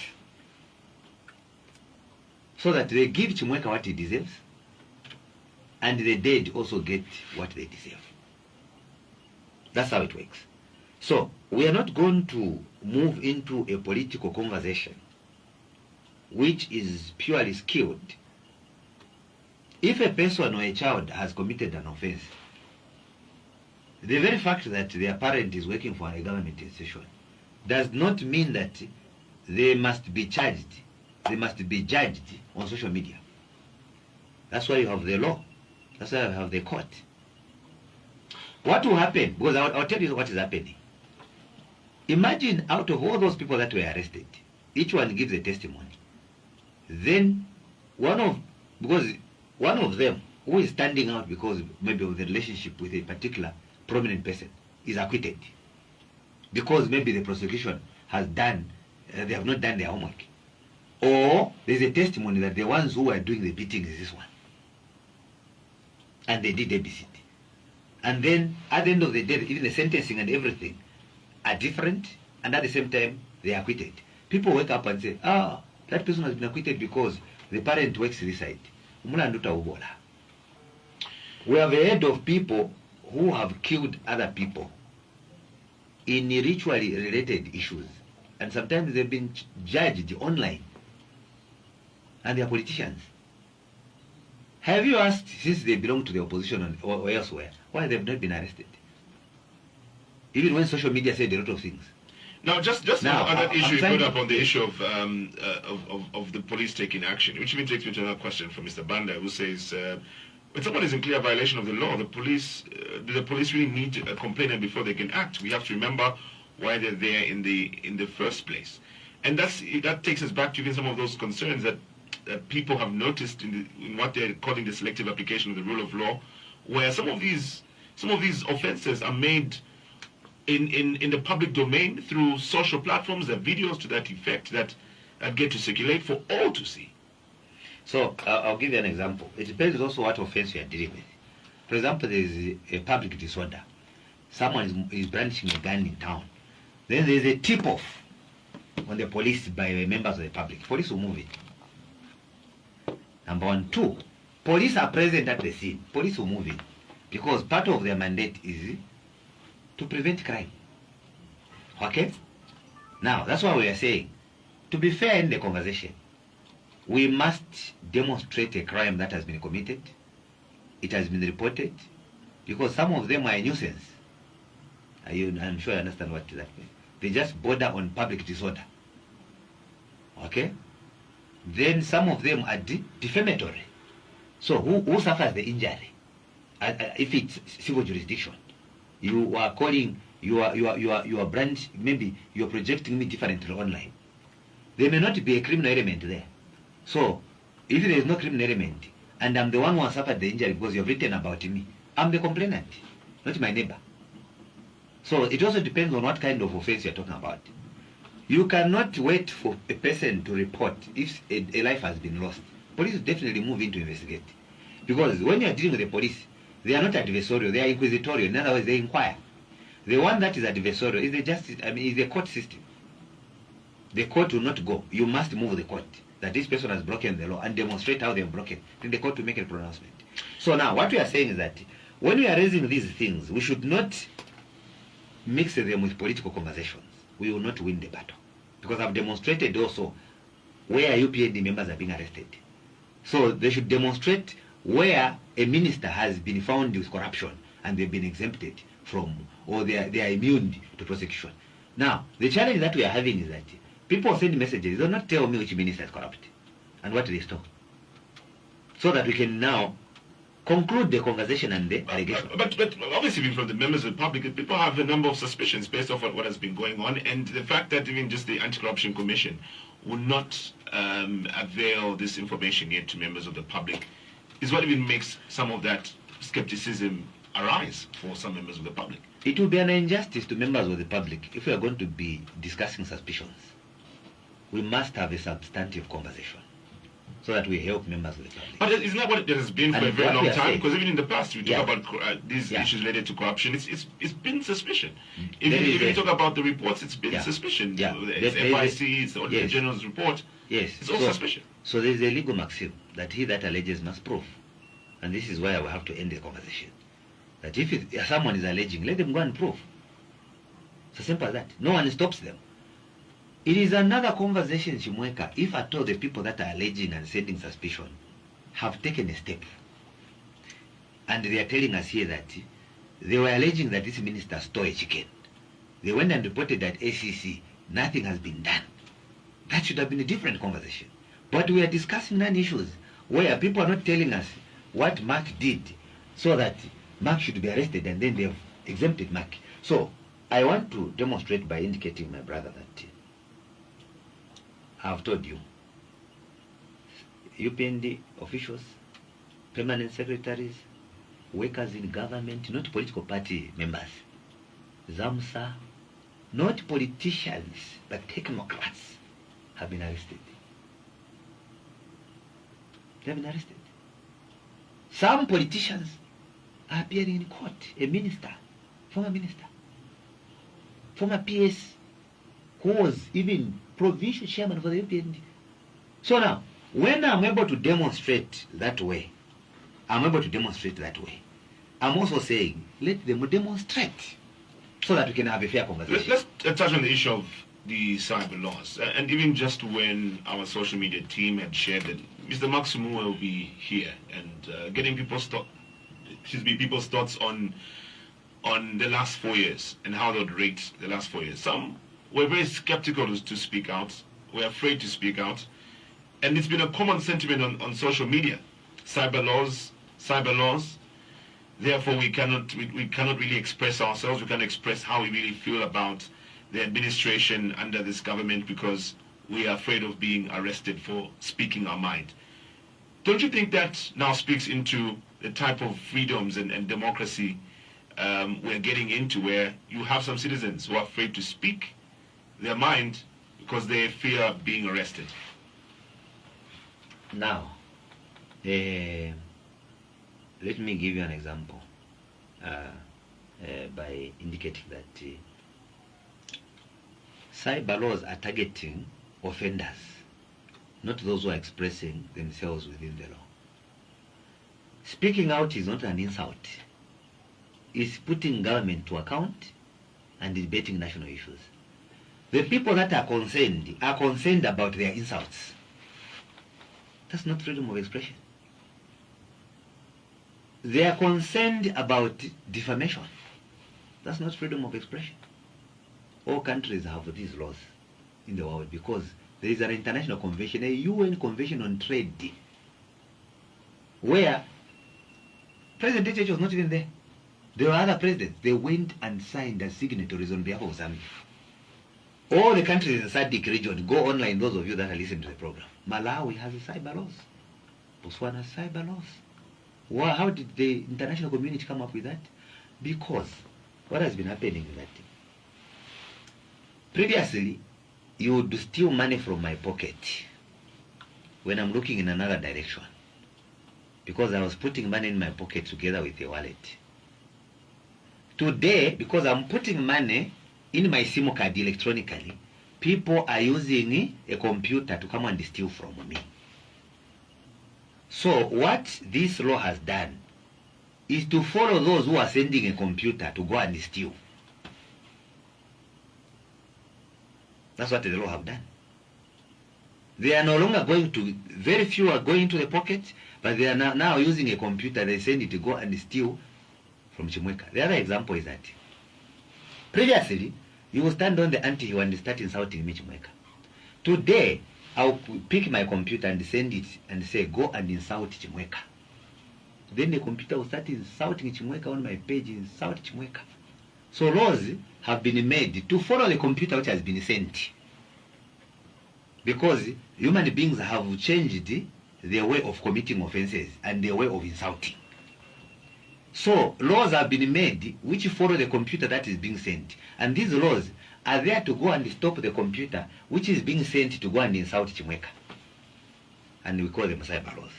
so that they give Chimweka what he deserves and the dead also get what they deserve. That's how it works. So we are not going to move into a political conversation which is purely skewed. If a person or a child has committed an offense, the very fact that their parent is working for a government institution does not mean that they must be charged, they must be judged on social media. That's why you have the law. That's why you have the court. What will happen? Because I'll tell you what is happening. Imagine out of all those people that were arrested, each one gives a testimony. Then because one of them who is standing out because maybe of the relationship with a particular prominent person is acquitted. Because maybe the prosecution has done, they have not done their homework. Or there's a testimony that the ones who are doing the beating is this one. And they did ABCD. And then at the end of the day, even the sentencing and everything are different, and at the same time they are acquitted. People wake up and say, that person has been acquitted because the parent works this side. We have heard of people who have killed other people in ritually related issues, and sometimes they've been judged online, and they are politicians. Have you asked, since they belong to the opposition or elsewhere, why they've not been arrested? Even when social media said a lot of things. Now, just now, on that issue you put up on the issue of the police taking action, which even takes me to another question from Mr. Banda, who says, when someone is in clear violation of the law, the police really need a complainant before they can act. We have to remember why they're there in the first place, and that takes us back to even some of those concerns that people have noticed in what they're calling the selective application of the rule of law, where some of these offences are made in the public domain through social platforms, there are videos to that effect that get to circulate for all to see. So I'll give you an example. It depends also what offense you are dealing with. For example, there is a public disorder. Someone is brandishing a gun in town. Then there is a tip-off on the police by members of the public. Police will move it. Number one. Two, police are present at the scene. Police will move in because part of their mandate is to prevent crime. Okay? Now, that's why we are saying, to be fair in the conversation, we must demonstrate a crime that has been committed. It has been reported, because some of them are a nuisance. I'm sure you understand what that means. They just border on public disorder. Okay? Then some of them are defamatory. So who suffers the injury? If it's civil jurisdiction, you are calling your brand, maybe you're projecting me differently online. There may not be a criminal element there. So if there is no criminal element, and I'm the one who has suffered the injury because you've written about me, I'm the complainant, not my neighbor. So it also depends on what kind of offense you're talking about. You cannot wait for a person to report if a life has been lost. Police will definitely move in to investigate. Because when you are dealing with the police, they are not adversarial, they are inquisitorial. In other words, they inquire. The one that is adversarial is the justice, is the court system. The court will not go. You must move the court that this person has broken the law and demonstrate how they have broken. Then the court will make a pronouncement. So now, what we are saying is that when we are raising these things, we should not mix them with political conversations. We will not win the battle. Because I've demonstrated also where UPND members are being arrested. So they should demonstrate where a minister has been found with corruption and they've been exempted from, or they are immune to prosecution. Now, the challenge that we are having is that people send messages, they do not tell me which minister is corrupt and what they stole. So that we can now conclude the conversation and the allegation. But obviously, even from the members of the public, people have a number of suspicions based off what has been going on, and the fact that even just the Anti-Corruption Commission will not avail this information yet to members of the public is what even makes some of that skepticism arise for some members of the public. It will be an injustice to members of the public if we are going to be discussing suspicions. We must have a substantive conversation so that we help members of the public. But isn't that what it has been for And a very what long we are time? saying- Because even in the past, we talk Yeah. about these Yeah. issues related to corruption. It's been suspicion. There Even is if you a- talk about the reports, it's been Yeah. suspicion. Yeah. It's There is a- FIC, it's the Auditor Yes. General's report. Yes. It's all suspicion. So there is a legal maxim that he that alleges must prove. And this is where we have to end the conversation. That if someone is alleging, let them go and prove. It's as simple as that. No one stops them. It is another conversation, Simuuwe, if at all the people that are alleging and sending suspicion have taken a step. And they are telling us here that they were alleging that this minister stole a chicken. They went and reported at ACC, nothing has been done. That should have been a different conversation. But we are discussing non-issues where people are not telling us what Mark did so that Mark should be arrested, and then they have exempted Mark. So I want to demonstrate by indicating, my brother, that I have told you, UPND officials, permanent secretaries, workers in government, not political party members, ZAMSA, not politicians, but technocrats, have been arrested. They have been arrested. Some politicians are appearing in court. A minister, former PS, who was even provincial chairman for the UPND. So now, when I'm able to demonstrate that way, I'm also saying, let them demonstrate so that we can have a fair conversation. Let's touch on the issue of the cyber laws. And even just when our social media team had shared that Mr. Mark Simuuwe will be here and getting people's thoughts on the last 4 years and how they would rate the last 4 years. Some were very skeptical to speak out, were afraid to speak out, and it's been a common sentiment on social media. Cyber laws. Therefore, we cannot really express ourselves. We cannot express how we really feel about the administration under this government because we are afraid of being arrested for speaking our mind. Don't you think that now speaks into the type of freedoms and democracy we're getting into, where you have some citizens who are afraid to speak their mind because they fear being arrested? Now, let me give you an example by indicating that cyber laws are targeting offenders, not those who are expressing themselves within the law. Speaking out is not an insult. It's putting government to account and debating national issues. The people that are concerned about their insults. That's not freedom of expression. They are concerned about defamation. That's not freedom of expression. All countries have these laws in the world because there is an international convention, a UN convention on trade, where President H was not even there. There were other presidents. They went and signed as signatories on behalf of Zambia. All the countries in the SADC region, go online, those of you that are listening to the program. Malawi has cyber laws. Botswana has cyber laws. Well, how did the international community come up with that? Because what has been happening is that previously, you would steal money from my pocket when I'm looking in another direction, because I was putting money in my pocket together with a wallet. Today, because I'm putting money in my SIM card electronically, people are using a computer to come and steal from me. So what this law has done is to follow those who are sending a computer to go and steal. That's what the law have done. They are no longer going to, very few are going to the pocket, but they are now using a computer. They send it to go and steal from Simuuwe. The other example is that previously, you will stand on the ante and start insulting me, Simuuwe. Today, I'll pick my computer and send it and say, go and insult Simuuwe. then the computer will start insulting Chimweka on my page, insult Chimweka. So laws have been made to follow the computer which has been sent. Because human beings have changed their way of committing offenses and their way of insulting. So laws have been made which follow the computer that is being sent. And these laws are there to go and stop the computer which is being sent to go and insult Chimweka. And we call them cyber laws.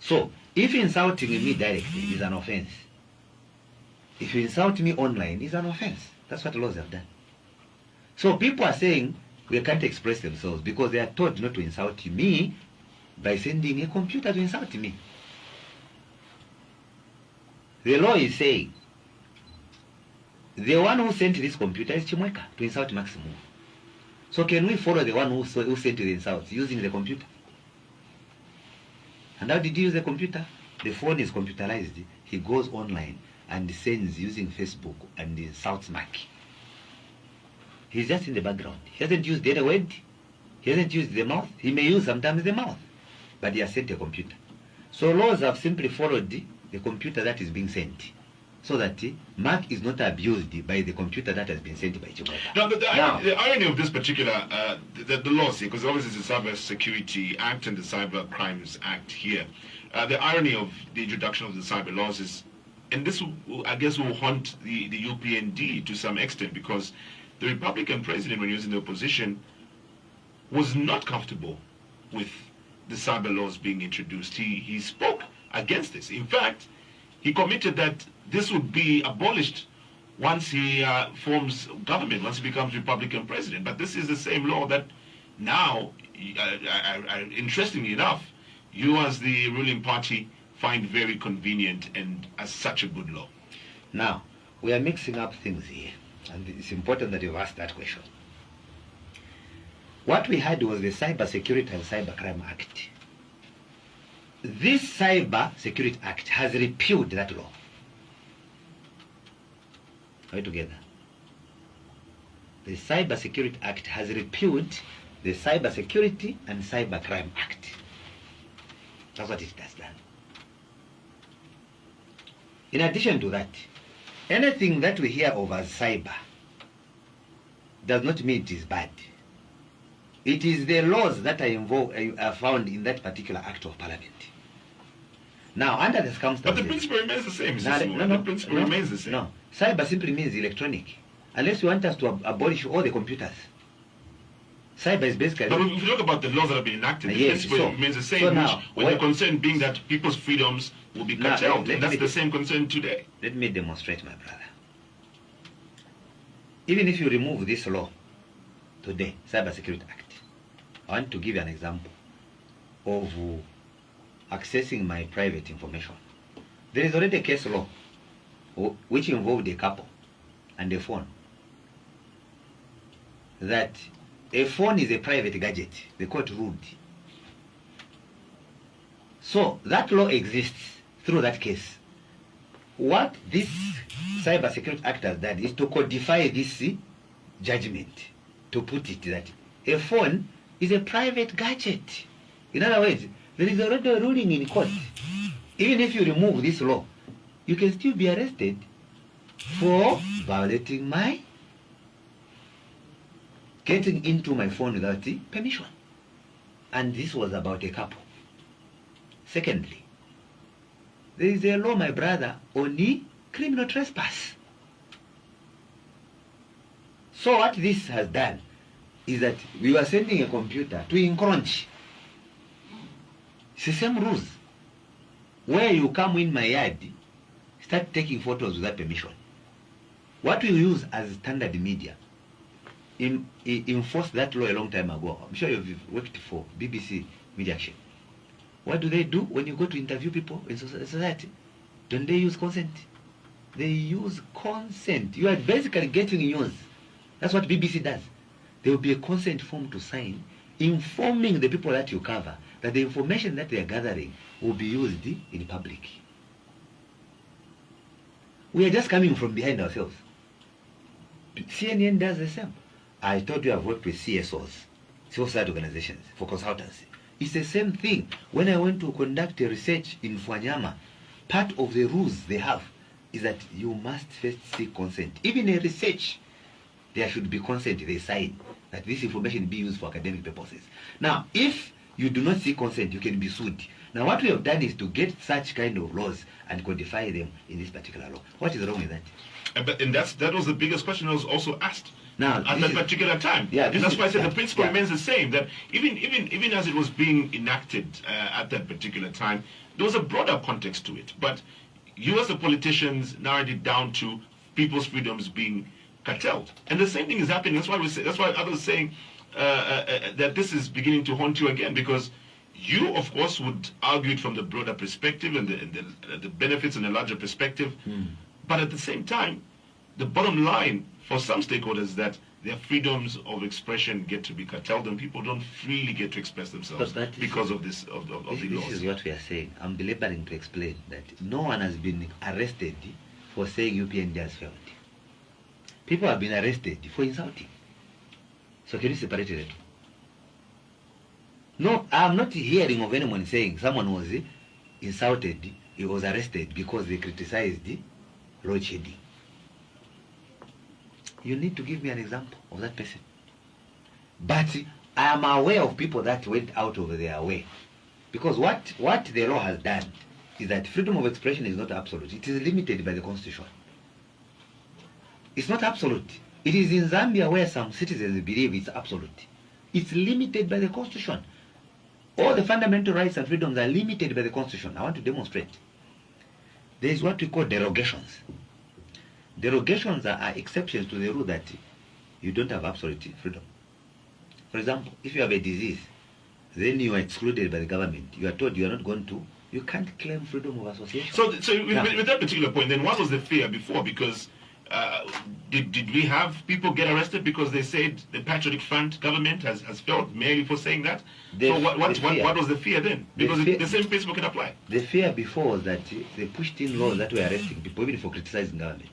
So, if insulting me directly is an offense, if you insult me online, it's an offense. That's what laws have done. So people are saying they can't express themselves because they are told not to insult me by sending a computer to insult me. The law is saying the one who sent this computer is Chimweka to insult Maximum. So can we follow the one who sent the insults using the computer? And how did he use the computer? The phone is computerized. He goes online and sends using Facebook and insults Mark. He's just in the background. He hasn't used any word. He hasn't used the mouth. He may use sometimes the mouth, but he has sent a computer. So laws have simply followed the computer that is being sent, so that Mark is not abused by the computer that has been sent by Chimweka. Now, the irony of this particular, the laws, because obviously it's the Cyber Security Act and the Cyber Crimes Act here. The irony of the introduction of the cyber laws is, and this, I guess, will haunt the UPND to some extent, because the Republican president, when he was in the opposition, was not comfortable with the cyber laws being introduced. He spoke against this. In fact, he committed that this would be abolished once he forms government, once he becomes Republican president. But this is the same law that now, interestingly enough, you as the ruling party find very convenient and as such a good law. Now, we are mixing up things here, and it's important that you've asked that question. What we had was the Cyber Security and Cyber Crime Act. This Cyber Security Act has repealed that law. Are we together? The Cyber Security Act has repealed the Cyber Security and Cyber Crime Act. That's what it has done. In addition to that, anything that we hear of as cyber does not mean it is bad. It is the laws that are found in that particular act of parliament. Now, under the circumstances... But the principle remains the same, Mr. Simuuwe. The principle remains the same. No, cyber simply means electronic. Unless you want us to abolish all the computers. Cyber is basically... But if you talk about the laws that have been enacted, the yes, principle remains the same, now, with the concern being that people's freedoms will be curtailed. And that's the same concern today. Let me demonstrate, my brother. Even if you remove this law today, Cyber Security Act, I want to give you an example of accessing my private information. There is already a case law which involved a couple and a phone. That a phone is a private gadget. The court ruled. So that law exists through that case. What this Cyber Security Act has done is to codify this judgment, to put it that a phone is a private gadget. In other words, there is already a ruling in court. Even if you remove this law, you can still be arrested for violating my getting into my phone without the permission. And this was about a couple. Secondly, there is a law, my brother, on the criminal trespass. So what this has done is that we were sending a computer to encroach. It's the same rules. Where you come in my yard, start taking photos without permission. What we use as standard media enforced that law a long time ago. I'm sure you've worked for BBC Media Action. What do they do when you go to interview people in society? Don't they use consent? They use consent. You are basically getting news. That's what BBC does. There will be a consent form to sign, informing the people that you cover that the information that they are gathering will be used in public. We are just coming from behind ourselves. CNN does the same. I told you I've worked with CSOs, civil society organizations, for consultancy. It's the same thing. When I went to conduct a research in Fuanyama, part of the rules they have is that you must first seek consent. Even in research, there should be consent. They sign that this information be used for academic purposes. Now, if you do not seek consent, you can be sued. Now, what we have done is to get such kind of laws and codify them in this particular law. What is wrong with that? And that was the biggest question that was also asked Now, at that particular time. Yeah, and that's why I said the principle yeah. remains the same. That even as it was being enacted at that particular time, there was a broader context to it. But you as the politicians narrowed it down to people's freedoms being curtailed, and the same thing is happening. That's why others are saying that this is beginning to haunt you again, because you, of course, would argue it from the broader perspective and the benefits and the larger perspective. But at the same time, the bottom line for some stakeholders is that their freedoms of expression get to be curtailed, and people don't freely get to express themselves because of this of the laws. This is what we are saying. I'm deliberating to explain that no one has been arrested for saying UPND has failed. People have been arrested for insulting. So can you separate it? No, I'm not hearing of anyone saying someone was insulted, he was arrested because they criticized load shedding. You need to give me an example of that person. But I am aware of people that went out of their way. Because what the law has done is that freedom of expression is not absolute. It is limited by the Constitution. It's not absolute. It is in Zambia where some citizens believe it's absolute. It's limited by the Constitution. All the fundamental rights and freedoms are limited by the Constitution. I want to demonstrate. There is what we call derogations. Derogations are exceptions to the rule that you don't have absolute freedom. For example, if you have a disease, then you are excluded by the government. You are told you are not going to, you can't claim freedom of association. So with that particular point, then what was the fear before? Because did we have people get arrested because they said the Patriotic Front government has failed merely for saying that? So what was the fear then? Because the same principle can apply. The fear before was that they pushed in laws that were arresting people even for criticizing government.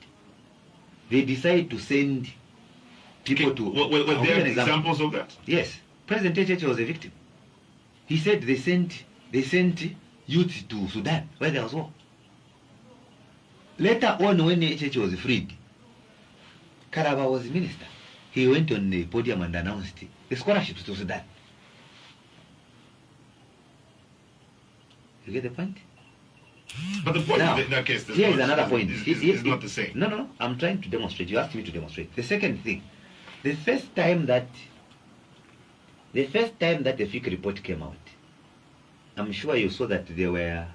They decided to send people to... Were there examples of that? Yes. President HH was a victim. He said they sent youth to Sudan where there was war. Later on, when HH was freed, Karaba was minister. He went on the podium and announced the scholarships to Sudan. You get the point? But the point Now, in that case here is another point. Is not the same. No. I'm trying to demonstrate. You asked me to demonstrate. The second thing, the first time that the FIC report came out, I'm sure you saw that there were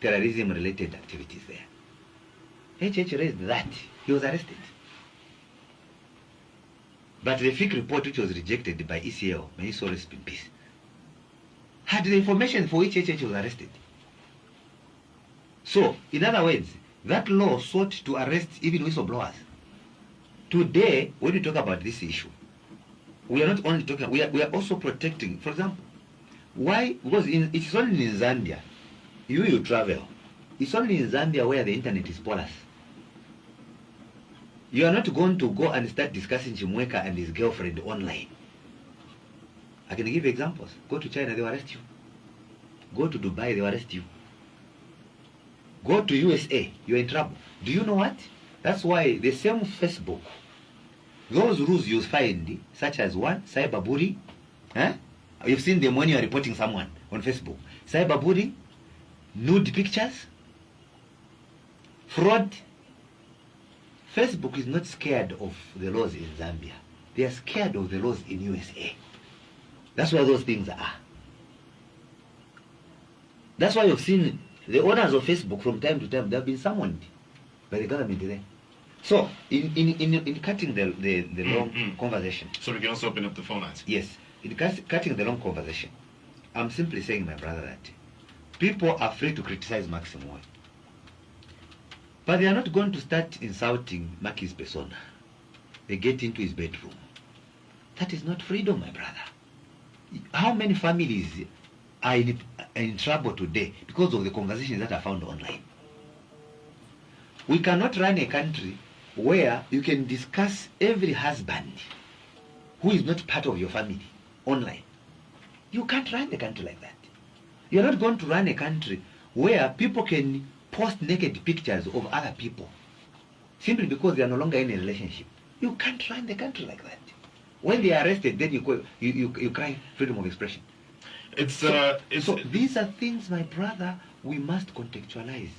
terrorism-related activities there. HH raised that. He was arrested. But the FIC report, which was rejected by ECL, may his soul rest in peace, had the information for which HH was arrested. So, in other words, that law sought to arrest even whistleblowers. Today, when we talk about this issue, we are not only talking, we are also protecting, for example, why? Because it's only in Zambia, you travel, it's only in Zambia where the internet is porous. You are not going to go and start discussing Simuuwe and his girlfriend online. I can give you examples. Go to China, they will arrest you. Go to Dubai, they will arrest you. Go to USA, you're in trouble. Do you know what? That's why the same Facebook, those rules you find, such as one, cyberbullying, you've seen them when you are reporting someone on Facebook. Cyberbullying, nude pictures, fraud. Facebook is not scared of the laws in Zambia. They are scared of the laws in USA. That's why those things are. That's why you've seen the owners of Facebook from time to time, they have been summoned by the government there. So, in cutting the long conversation. So we can also open up the phone lines. Yes. In cutting the long conversation, I'm simply saying, my brother, that people are free to criticize Simuuwe. But they are not going to start insulting Maki's persona. They get into his bedroom. That is not freedom, my brother. How many families are in trouble today because of the conversations that are found online? We cannot run a country where you can discuss every husband who is not part of your family online. You can't run the country like that. You're not going to run a country where people can post naked pictures of other people simply because they are no longer in a relationship. You can't run the country like that. When they are arrested, then you cry freedom of expression. So these are things, my brother, we must contextualize.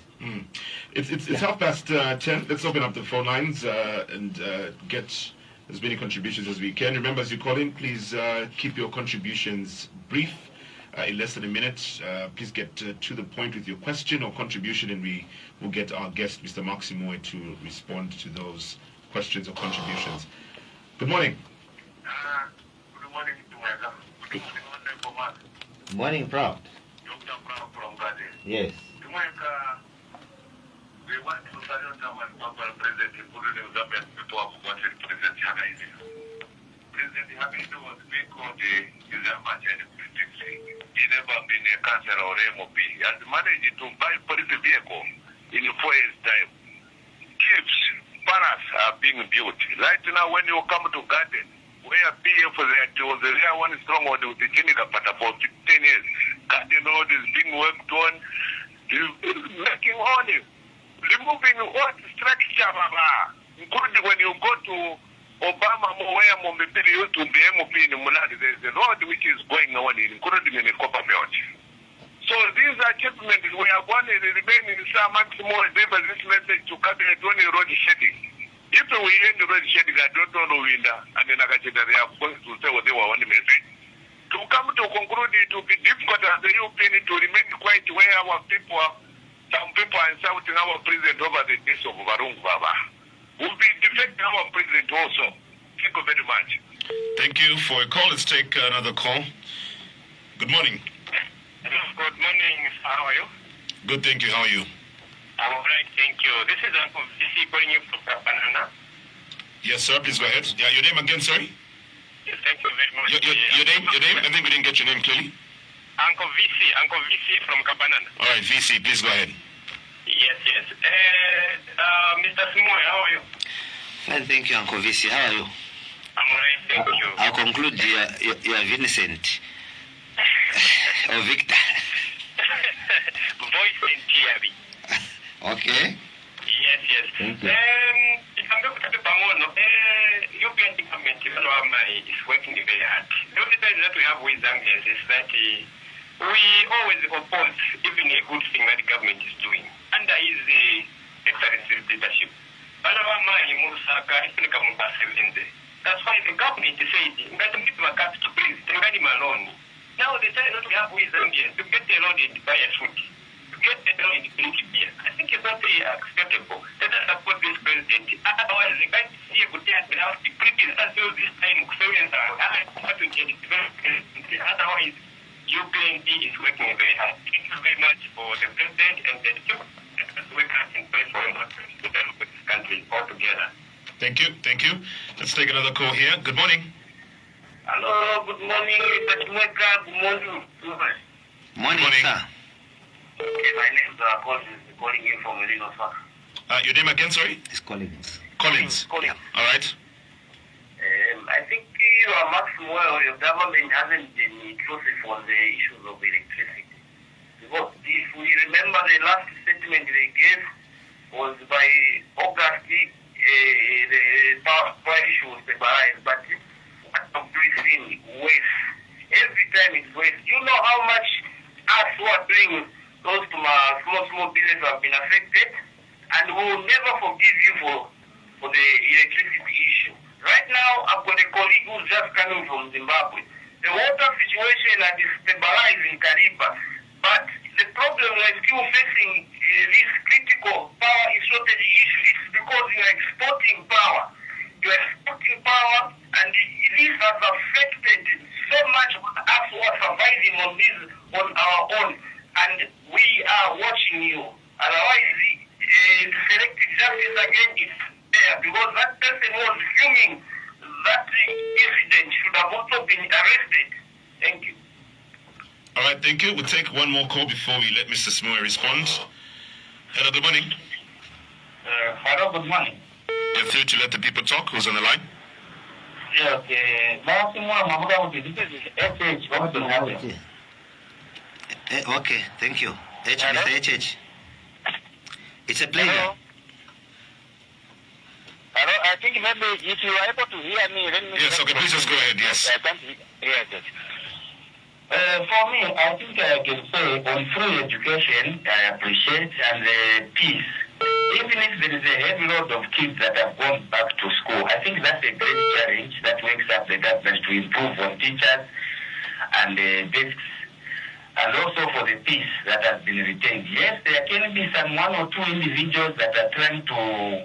It's 10:30. Let's open up the phone lines and get as many contributions as we can. Remember, as you call in, please keep your contributions brief, in less than a minute. Please get to the point with your question or contribution, and we will get our guest, Mr. Simuuwe, to respond to those questions or contributions. Good morning. Good morning to myself. Good morning, Morning, Prof. Dr. Brown from Ghana. Yes. We want to salute our President, including Zambian people who wanted President Hakainde. President Hakainde was being called the Zambia and critics. He never been a councillor or MOP. He has managed to buy police vehicle in 4 years' time. Chiefs, paras are being built. Right now, when you come to Garden, where PF was the real one strong one with the Chinika Pata for 10 years. Garden Road is being worked on. Making on it. Removing what structure, including when you go to Obama, where Mombipili used to be MOP in Munadi, there's a road which is going on, including in the Copper Belt. So these achievements, we are going to remain in some maximum deliver this message to cabinet on the road shedding. If we end the road shedding, I don't know window, and then I they are going to say what they want to message. To come to conclude, it will be difficult as the UPND to remain quiet where our people are. Some people are insulting our president over the case of Varungu Baba. We'll be defending our president also. Thank you very much. Thank you for a call. Let's take another call. Good morning. Good morning. How are you? Good, thank you. How are you? I'm all right, thank you. This is Uncle VC calling you from Banana. Yes, sir. Please go ahead. Yeah, your name again, sorry? Yes, thank you very much. Your name? I think we didn't get your name clearly. Uncle VC from Kabanana. All right, VC, please go ahead. Yes. Mr. Simuuwe, how are you? Fine, thank you, Uncle VC. How are you? I'm alright, thank you. I'll conclude you are Vincent. Or Victor. Voice and Jerry. Okay. Yes. Thank you. I'm looking at the Bangono. UPND Government is working very hard. The only thing that we have with Zambians is that we always oppose even a good thing that the government is doing under his excellency's leadership. That's why the government said, now they try not to have with Zambians to get a loan and buy a food. Get the law in beer. I think it's not acceptable. Let us support this president. Otherwise, the guy see a good day and have to clip his until this time. Otherwise, UPND is working very hard. Thank you very much for the president and the workers in place for this country altogether. Thank you. Let's take another call here. Good morning. Hello, good morning, Mr. Chimweka. Good morning. Morning, sir. Okay, my name is calling in from Illegal Park. Your name again, sorry? It's Collins. Collins. Collins. All right. I think your maximum your government hasn't been inclusive on the issues of electricity. Because if we remember the last statement they gave was by August, the power issue was stabilized, but what have we seen? Waste. Every time it's waste. You know how much us who are doing those small businesses have been affected, and we will never forgive you for the electricity issue. Right now, I've got a colleague who's just coming from Zimbabwe. The water situation has stabilized in Kariba, but the problem we're still facing this critical power shortage issue is because you are exporting power. You are exporting power, and this has affected so much of us who are surviving on our own. And we are watching you. Otherwise, selective justice again is there because that person who was filming that incident should have also been arrested. Thank you. All right, thank you. We'll take one more call before we let Mr. Simuuwe respond. Hello, good morning. Hello, good morning. You're through to let the people talk. Who's on the line? Okay. Okay, thank you. Mr. HH. It's a pleasure. Hello? Hello, I think maybe if you are able to hear me, let me... Yes, okay, please just go ahead, yes. I can't hear it. For me, I think I can say on free education, I appreciate, and peace. Even if there is a heavy load of kids that have gone back to school, I think that's a great challenge that wakes up the government to improve on teachers and desks, and also for the peace that has been retained. Yes, there can be some one or two individuals that are trying to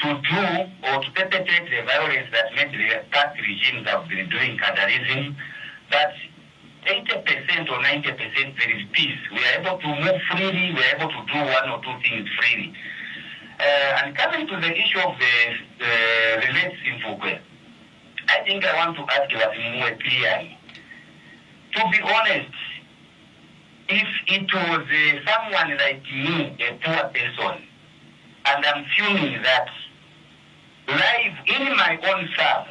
do or to perpetrate the violence that maybe the past regimes have been doing, cadarism, but 80% or 90% there is peace. We are able to move freely, we are able to do one or two things freely. And coming to the issue of the late Simuuwe, I think I want to ask Simuuwe clearly. To be honest, if it was someone like me, a poor person, and I'm feeling that live in my own farm,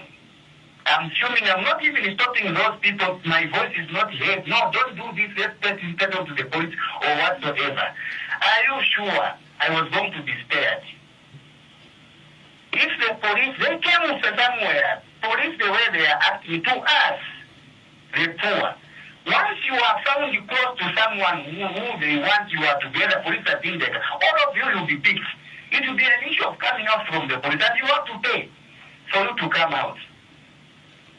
I'm fuming, I'm not even stopping those people, my voice is not heard. No, don't do this, let's get to the police or whatsoever. Are you sure I was going to be spared? If the police, they came from somewhere, police the way they are acting to us, the poor. Once you are found close to someone who they want you are together, police are being there, all of you will be picked. It will be an issue of coming out from the police, and you have to pay for you to come out.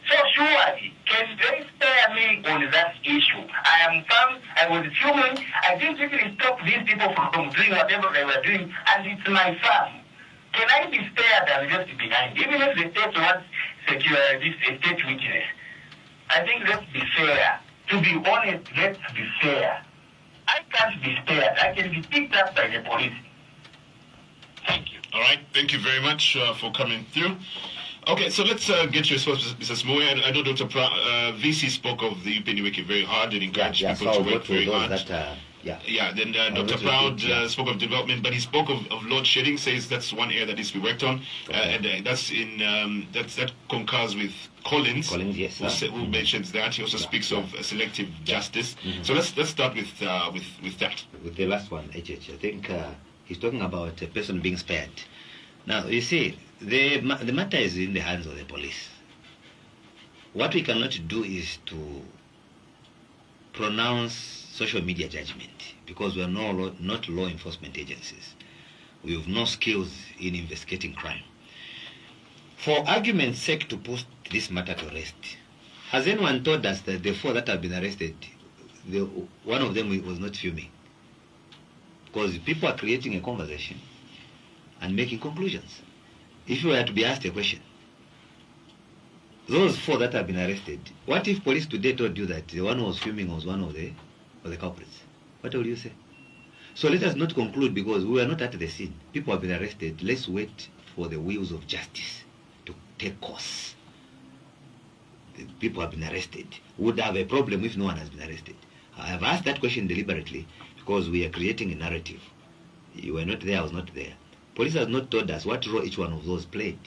So surely, can they spare me on that issue? I was fuming, I didn't even stop these people from doing whatever they were doing, and it's my farm. Can I be spared and just behind? Even if the state wants secure this state witness, I think let's be fair. To be honest, let's be fair. I can't be spared. I can be picked up by the police. Thank you. All right, thank you very much for coming through. Okay, so let's get your response, Mr. Simuuwe. I know Dr. VC spoke of the UPND working very hard and encouraged people to work very hard. Then Dr. Proud spoke of development, but he spoke of load shedding, says that's one area that needs to be worked on, and that concurs with Collins, yes, who mentions that. He also speaks of selective justice. So let's start with that. With the last one, HH, I think he's talking about a person being spared. Now, you see, the matter is in the hands of the police. What we cannot do is to pronounce social media judgment, because we are not law enforcement agencies. We have no skills in investigating crime. For argument's sake, to put this matter to rest, has anyone told us that the 4 that have been arrested, one of them was not filming? Because people are creating a conversation and making conclusions. If you were to be asked a question, those 4 that have been arrested, what if police today told you that the one who was filming was one of the culprits? What will you say? So let us not conclude because we were not at the scene. People have been arrested. Let's wait for the wheels of justice to take course. The people have been arrested. Would have a problem if no one has been arrested? I have asked that question deliberately because we are creating a narrative. You were not there, I was not there. Police has not told us what role each one of those played.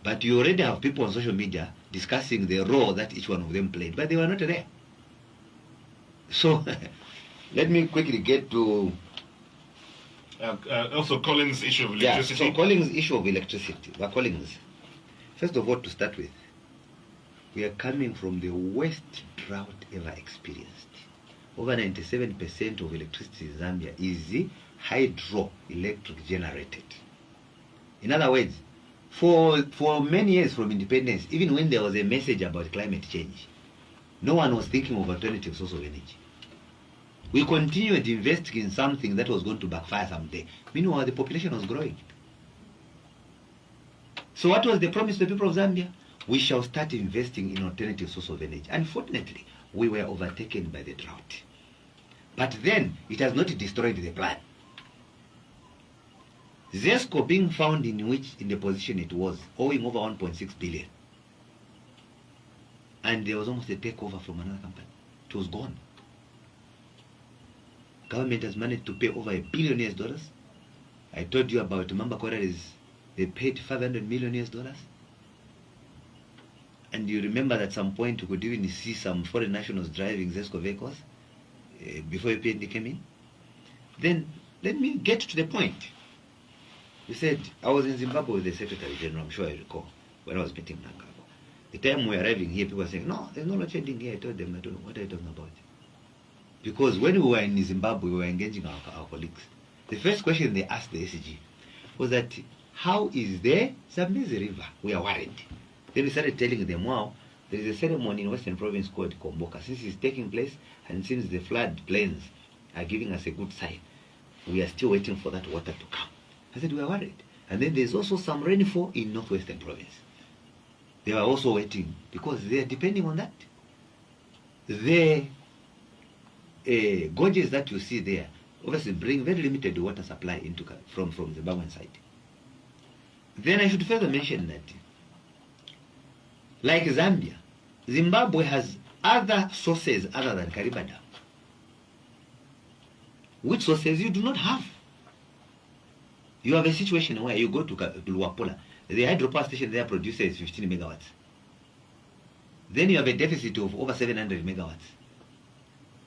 But you already have people on social media discussing the role that each one of them played, but they were not there. So, let me quickly get to... also Collins' issue of electricity. Yeah, so Collins' issue of electricity. Well, Collins, first of all, to start with, we are coming from the worst drought ever experienced. Over 97% of electricity in Zambia is hydroelectric generated. In other words, for many years from independence, even when there was a message about climate change, no one was thinking of alternative source of energy. We continued investing in something that was going to backfire someday. Meanwhile, the population was growing. So what was the promise to the people of Zambia? We shall start investing in alternative source of energy. Unfortunately, we were overtaken by the drought. But then, it has not destroyed the plan. ZESCO being found in the position it was, owing over 1.6 billion. And there was almost a takeover from another company. It was gone. Government has managed to pay over $1 billion. I told you about Mamba Quarries. They paid $500 million. and you remember that at some point you could even see some foreign nationals driving ZESCO vehicles before UPND came in. Then let me get to the point. You said, I was in Zimbabwe with the Secretary General, I'm sure I recall, when I was meeting Nangabo. The time we were arriving here, people were saying, no, there's no load shedding here. I told them, I don't know, what are you talking about? Because when we were in Zimbabwe, we were engaging our colleagues. The first question they asked the SG was that, how is the Zambezi River? We are worried. Then we started telling them, wow, there is a ceremony in Western Province called Komboka. Since it's taking place, and since the flood plains are giving us a good sign, we are still waiting for that water to come. I said, we are worried. And then there's also some rainfall in Northwestern Province. They are also waiting because they are depending on that. The gorges that you see there obviously bring very limited water supply into from the Zimbabwean side. Then I should further mention that, like Zambia, Zimbabwe has other sources other than Kariba Dam, which sources you do not have. You have a situation where you go to Luapula, the hydropower station there produces 15 megawatts. Then you have a deficit of over 700 megawatts,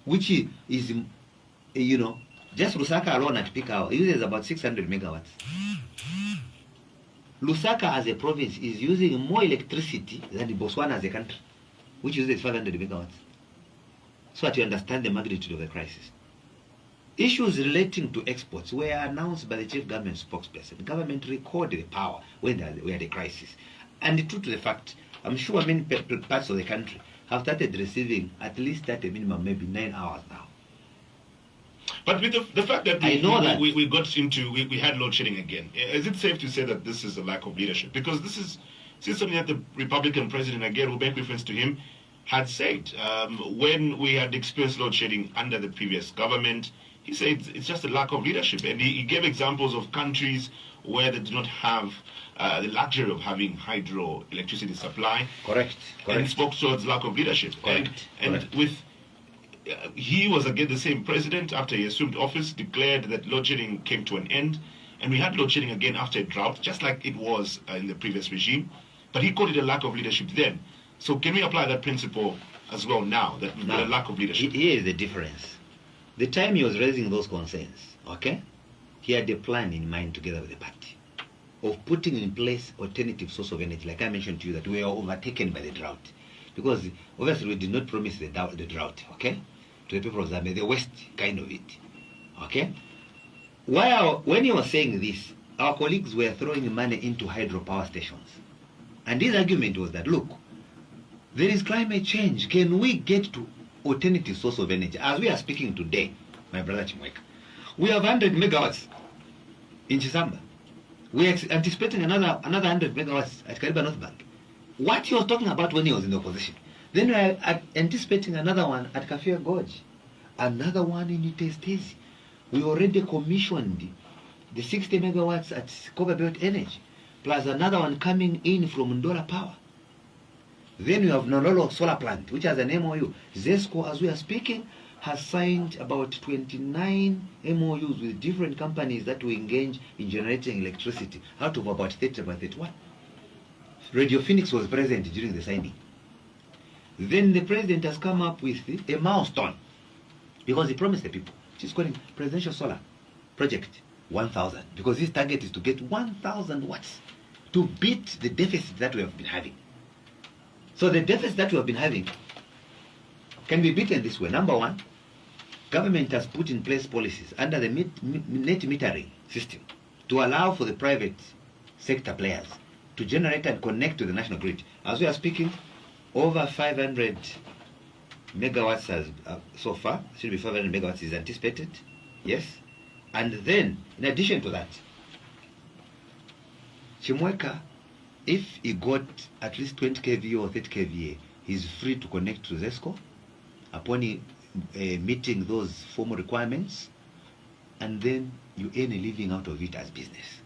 which is, you know, just Lusaka alone at peak hour uses about 600 megawatts. Lusaka as a province is using more electricity than Botswana as a country, which uses 500 megawatts. So that you understand the magnitude of the crisis. Issues relating to exports were announced by the chief government spokesperson. The government recorded the power when we had a crisis. And true to the fact, I'm sure many parts of the country have started receiving at least at a minimum maybe 9 hours now. But with the fact that we got into, we had load shedding again, is it safe to say that this is a lack of leadership? Because this is something that the Republican president, again, we'll make reference to him, had said. When we had experienced load shedding under the previous government, he said it's just a lack of leadership. And he gave examples of countries where they do not have the luxury of having hydroelectricity supply. Correct. And spoke towards lack of leadership. Correct. And with he was again the same president after he assumed office, declared that load shedding came to an end, and we had load shedding again after a drought, just like it was in the previous regime. But he called it a lack of leadership then. So can we apply that principle as well now, that we've got a lack of leadership? Here is the difference. The time he was raising those concerns, okay, he had a plan in mind together with the party of putting in place alternative source of energy, like I mentioned to you, that we were overtaken by the drought. Because obviously we did not promise the drought, okay, to the people of Zambia, the worst kind of it, okay. When he was saying this, our colleagues were throwing money into hydropower stations. And his argument was that, look, there is climate change. Can we get to alternative source of energy? As we are speaking today, my brother Simuuwe, we have 100 megawatts in Chisamba. We are anticipating another 100 megawatts at Kariba North Bank. What he was talking about when he was in the opposition. Then we are anticipating another one at Kafia Gorge, another one in Utestezi. We already commissioned the 60 megawatts at Copperbelt Energy, plus another one coming in from Ndola Power. Then we have Nololo Solar Plant, which has an MOU. ZESCO, as we are speaking, has signed about 29 MOUs with different companies that will engage in generating electricity, out of about 30 by 31. Radio Phoenix was present during the signing. Then the president has come up with a milestone, because he promised the people, she's calling Presidential Solar Project 1,000, because his target is to get 1,000 watts to beat the deficit that we have been having. So the deficit that we have been having can be beaten this way. Number one, government has put in place policies under the net metering system to allow for the private sector players to generate and connect to the national grid. As we are speaking, over 500 megawatts has, so far, should be 500 megawatts is anticipated, yes. And then, in addition to that, Simuuwe, if he got at least 20 kVA or 30 kVA, he's free to connect to ZESCO upon meeting those formal requirements, and then you earn a living out of it as business.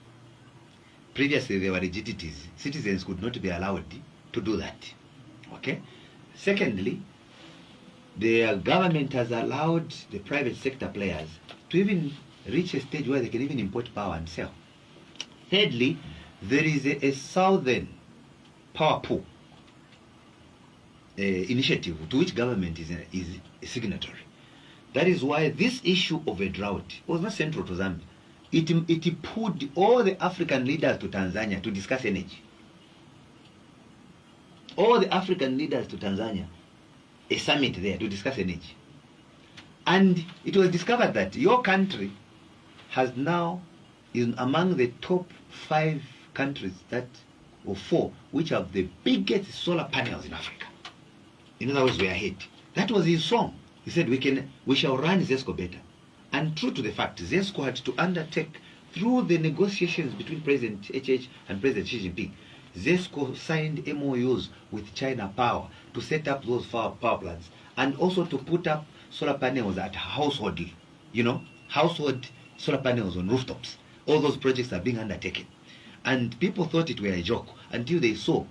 Previously, there were rigidities. Citizens could not be allowed to do that. Okay? Secondly, the government has allowed the private sector players to even reach a stage where they can even import power and sell. Thirdly, there is a southern power pool initiative to which government is a signatory. That is why this issue of a drought was not central to Zambia. It pulled all the African leaders to Tanzania to discuss energy. All the African leaders to Tanzania, a summit there to discuss energy. And it was discovered that your country is among the top 5 countries or 4 which have the biggest solar panels in Africa. In other words, we are ahead. That was his song. He said we shall run ZESCO better. And true to the fact, ZESCO had to undertake, through the negotiations between President HH and President Xi Jinping, ZESCO signed MOUs with China Power to set up those power plants and also to put up solar panels at household, household solar panels on rooftops. All those projects are being undertaken. And people thought it were a joke until they saw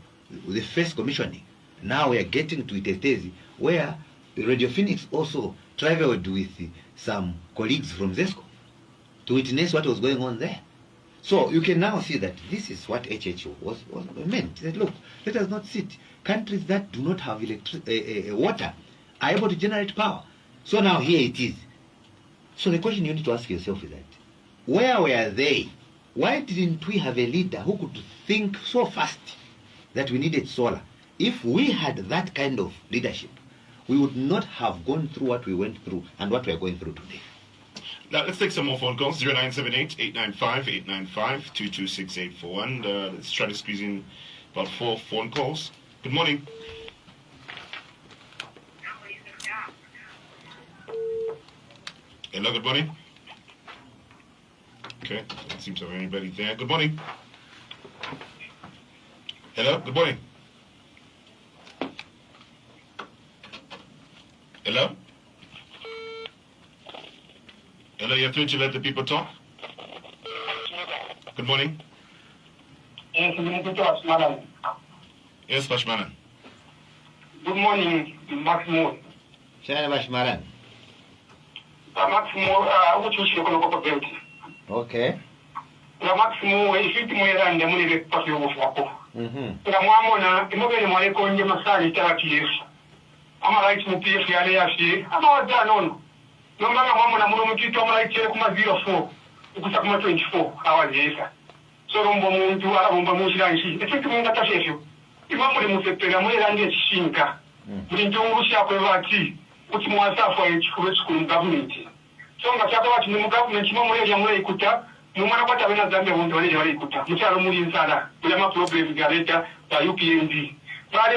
the first commissioning. Now we are getting to Itetezi, where Radio Phoenix also traveled with some colleagues from ZESCO to witness what was going on there. So you can now see that this is what HHO was meant. He said, look, let us not sit. Countries that do not have water are able to generate power. So now here it is. So the question you need to ask yourself is that, where were they? Why didn't we have a leader who could think so fast that we needed solar? If we had that kind of leadership, we would not have gone through what we went through and what we are going through today. Now, let's take some more phone calls. 0978-895-895, 226841. Let's try to squeeze in about 4 phone calls. Good morning. Hello, good morning. Okay, don't seem to have anybody there. Good morning. Hello, good morning. Hello? Hello, you're through to let the people talk. Good morning. Yes, madam. Yes, Bashmanan. Good morning, Maximo. Shana Bashmaran. Maximo, which is your local beauty. Okay. Maximo, if you and the money that you will walk. Ramona, the mobile money going to Masari Therapy. I'm a right to PF Yale. I'm all done on. No matter how many moments you come like 0.04, because I'm 24 hours later. So, Rombo to Aromba Mushi, the second one that I say you. If I'm going to say, I'm going to Shinka. We don't wish up a which was for a school government. So, I'm going to government, Yamukuta, no matter what I'm done, I want to Kuta. Muchamu Sada, we have a problem with Gareta by UPND. Look at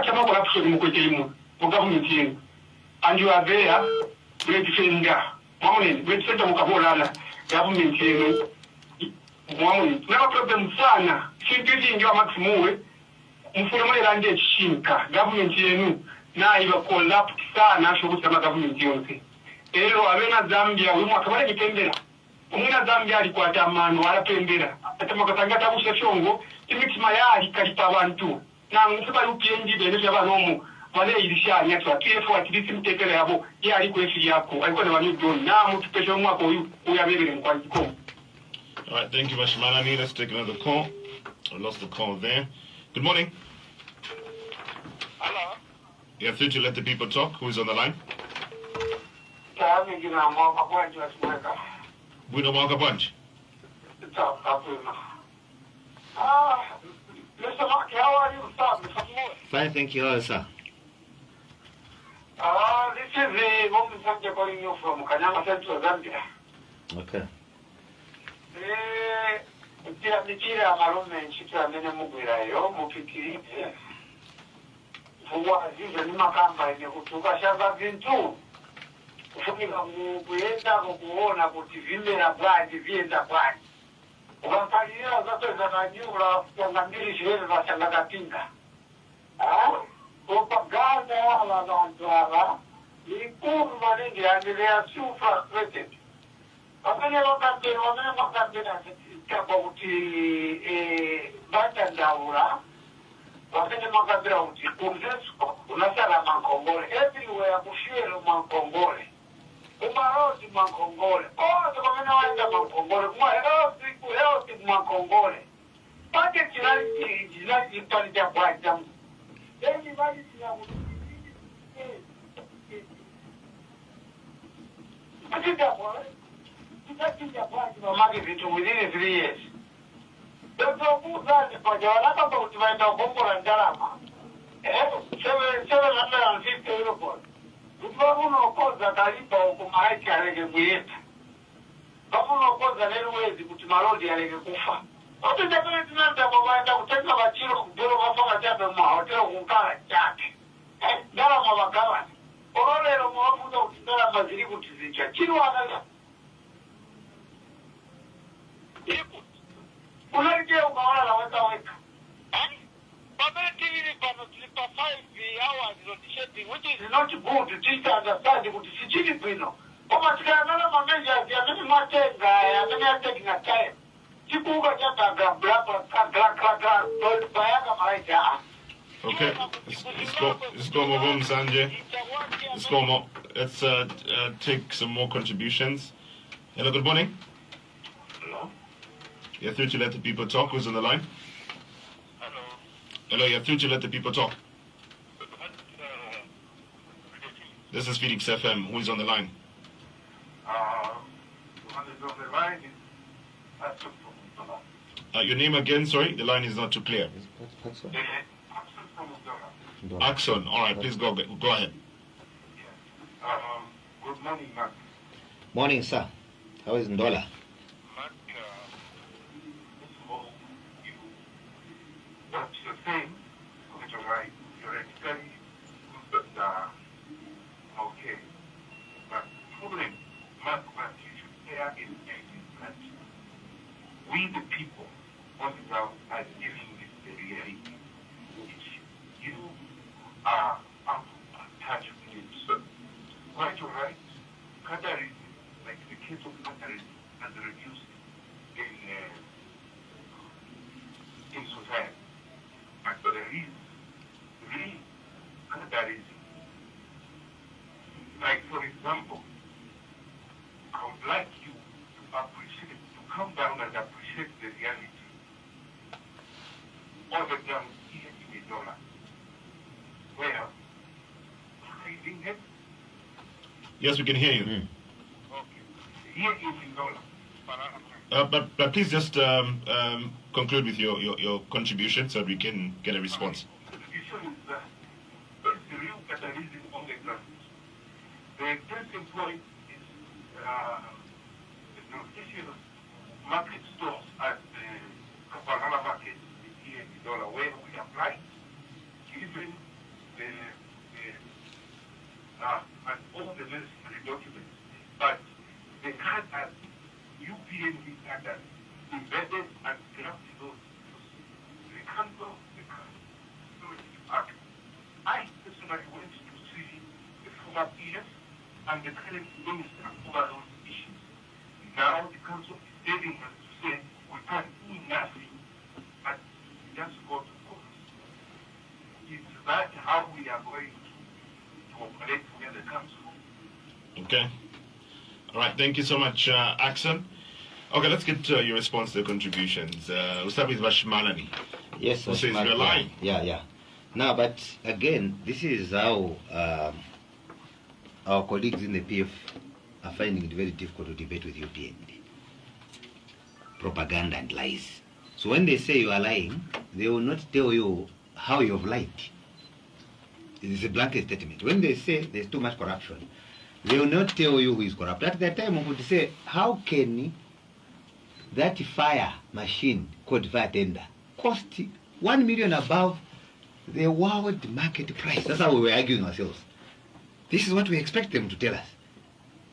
the corruption government, and you are there, great finger, morning, great center of government, morning. Never problem, son, simply in your Simuuwe, informal landed Shinka, government, now you collapse, son, national government. Hello, Avena Zambia, we want to make it. Umuna Zambia alikwata manu wala pembera atamakatangata busheshongo imitima yali kalipa abantu na ngufuba UPND bene byabanomu wale ilishanya twa TF atilisi mtekele yabo yali kwesi yako alikuwa na wanu don na mtu pesho mwako huyu uyabebele mkwajiko. All right, thank you, Bashmanani. Let's take another call. I lost the call there. Good morning. Hello. You're through to let the people talk. Who's on the line? Buno Mwaka Bunch. Mr. Mark, how are you, sir? Fine, thank you, sir. This is the moment I'm calling you from Kanyama Central, Zambia. Okay. Nikira malume nchita mene mugwirayo mupikiri vuwa zizo ni makamba ine kutuka shaka vintu kufunika kuenda kukuona kuti vimera bwanji vienda bwanji ukakalira zapeza kanyula yangambiri shwele vashangakapinga propaganda ala vantu ava ikuru manenge and they are so frustrated wamene wakambira kamba kuti vatandaura wamene makambira kuti kuZESCO unasala mankongole everywhere kushwelo mankongole kumarodi mankongole kose kwamene waenda mankongole kumaherosi mankongole but market is not the price. Everybody within 3 years. Don't move that for the other movement of Boko and Dalama. 750 euros. Uno cosa da lì poco mai che alle che dopo una cosa nel web di Marodi alle che kufa. Ma tu già per non da da utenda bacino duro va fa già per ma hotel con cara chati. Dalla ma bakava. Ora lo mo avuto dalla maziri kutizicha. Chino ana. Unarije ukaona la weka weka. For 5 hours rotating, which is not good to teach understand the teaching pino. Oh, but another manager, they are not taking a time. Chipuga just a Okay, let's go home, Sanjay. Let's go more. Let's take some more contributions. Hello, good morning. Hello. You're through to let the people talk. Who's on the line? Hello, you're through to let the people talk. This is Phoenix FM. Who is on the line? Your name again, sorry? The line is not too clear. Axon. All right, please go ahead. Good morning, Mark. Morning, sir. How is Ndola? Mark, that's the thing. Right. Theoretically, okay. But the problem, Mark, what you should bear in mind is that we, the people, on the ground, are dealing with the reality, which you are attached with. Quite all right. Qatarism, like the case of Qatarism, has reduced in society. But there is really Qatarism. Like, for example, I would like you to appreciate, to come down and appreciate the reality of the ground here in the dollar. Where trading it. Yes, we can hear you. Okay. Here is in dollar. But please just conclude with your contribution so we can get a response. The issue is that there's the real Qatarism on the ground. The interesting point is the location of market stores at the Kampala market here in the dollar, where we apply given and all the necessary documents. But the card has UPND standards embedded and drafted those. The Council Act. I personally went to see the former PS and the current minister over those issues. Now the council is telling us to say we can't do nothing, but we just go to court. Is that how we are going to operate with the council? Okay. All right. Thank you so much, Axon. Okay, let's get your response to the contributions. We'll start with Vashmalani. Yes, who says we're lying. Yeah. Now, but again, this is how our colleagues in the PF are finding it very difficult to debate with UPND. Propaganda and lies. So when they say you are lying, they will not tell you how you have lied. It is a blanket statement. When they say there's too much corruption, they will not tell you who is corrupt. At that time, we would say, how can that fire machine called fire tender cost 1 million above the world market price? That's how we were arguing ourselves. This is what we expect them to tell us.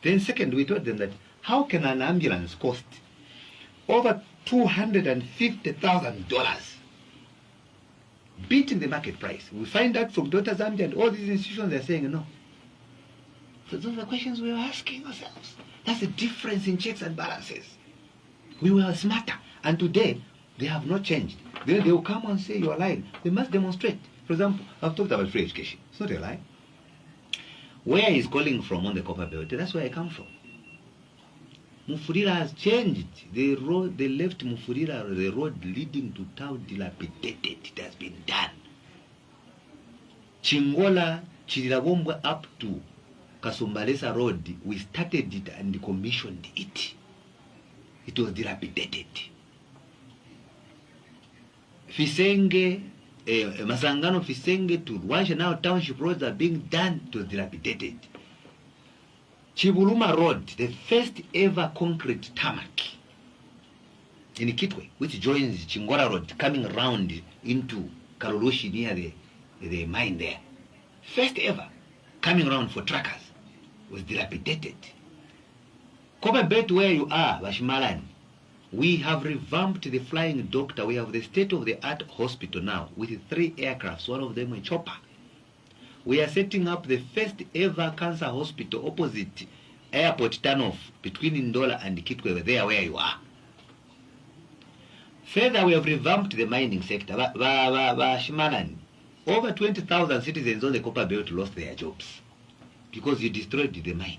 Then second, we told them that how can an ambulance cost over $250,000, beating the market price? We find out from Dr. Zambia and all these institutions, they're saying no. So those are the questions we were asking ourselves. That's the difference in checks and balances. We were smarter, and today they have not changed. Then they will come and say you are lying. They must demonstrate. For example, I've talked about free education. It's not a lie. Where he's calling from on the copper belt, that's where I come from. Mufulira has changed. The road, they left Mufulira, the road leading to town, dilapidated. It has been done. Chingola, Chirilagombwa up to Kasumbalesa Road, we started it and commissioned it. It was dilapidated. Fisenge, Masangano Fisenge to Rwanja now township roads are being done. It was dilapidated. Chibuluma Road, the first ever concrete tarmac in Kitwe, which joins Chingola Road, coming around into Kaloloshi near the mine there. First ever coming around for truckers, was dilapidated. Come back to where you are, Bashimalan. We have revamped the flying doctor. We have the state-of-the-art hospital now with 3 aircrafts, one of them a chopper. We are setting up the first ever cancer hospital opposite airport turnoff between Ndola and Kitwe, there where you are. Further, we have revamped the mining sector. Bashimalan. Over 20,000 citizens on the Copper Belt lost their jobs because you destroyed the mine.